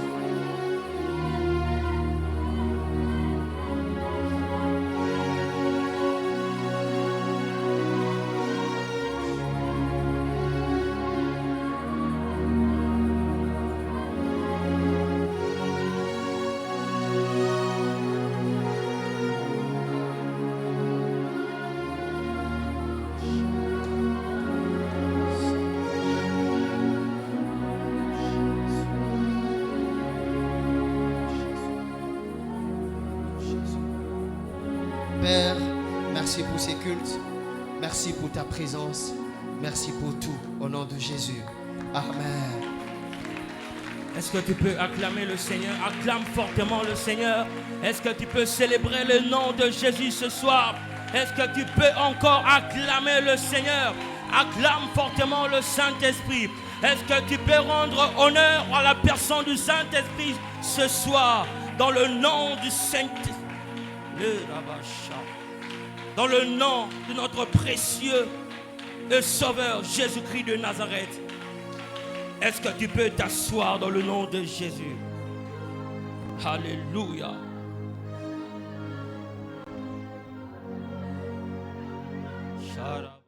Père, merci pour ces cultes. Merci pour ta présence. Merci pour tout. Au nom de Jésus. Amen. Est-ce que tu peux acclamer le Seigneur? Acclame fortement le Seigneur. Est-ce que tu peux célébrer le nom de Jésus ce soir? Est-ce que tu peux encore acclamer le Seigneur? Acclame fortement le Saint-Esprit. Est-ce que tu peux rendre honneur à la personne du Saint-Esprit ce soir? Dans le nom du Saint-Esprit. Dans le nom de notre précieux et Sauveur Jésus-Christ de Nazareth. Est-ce que tu peux t'asseoir dans le nom de Jésus? Alléluia. Shout out.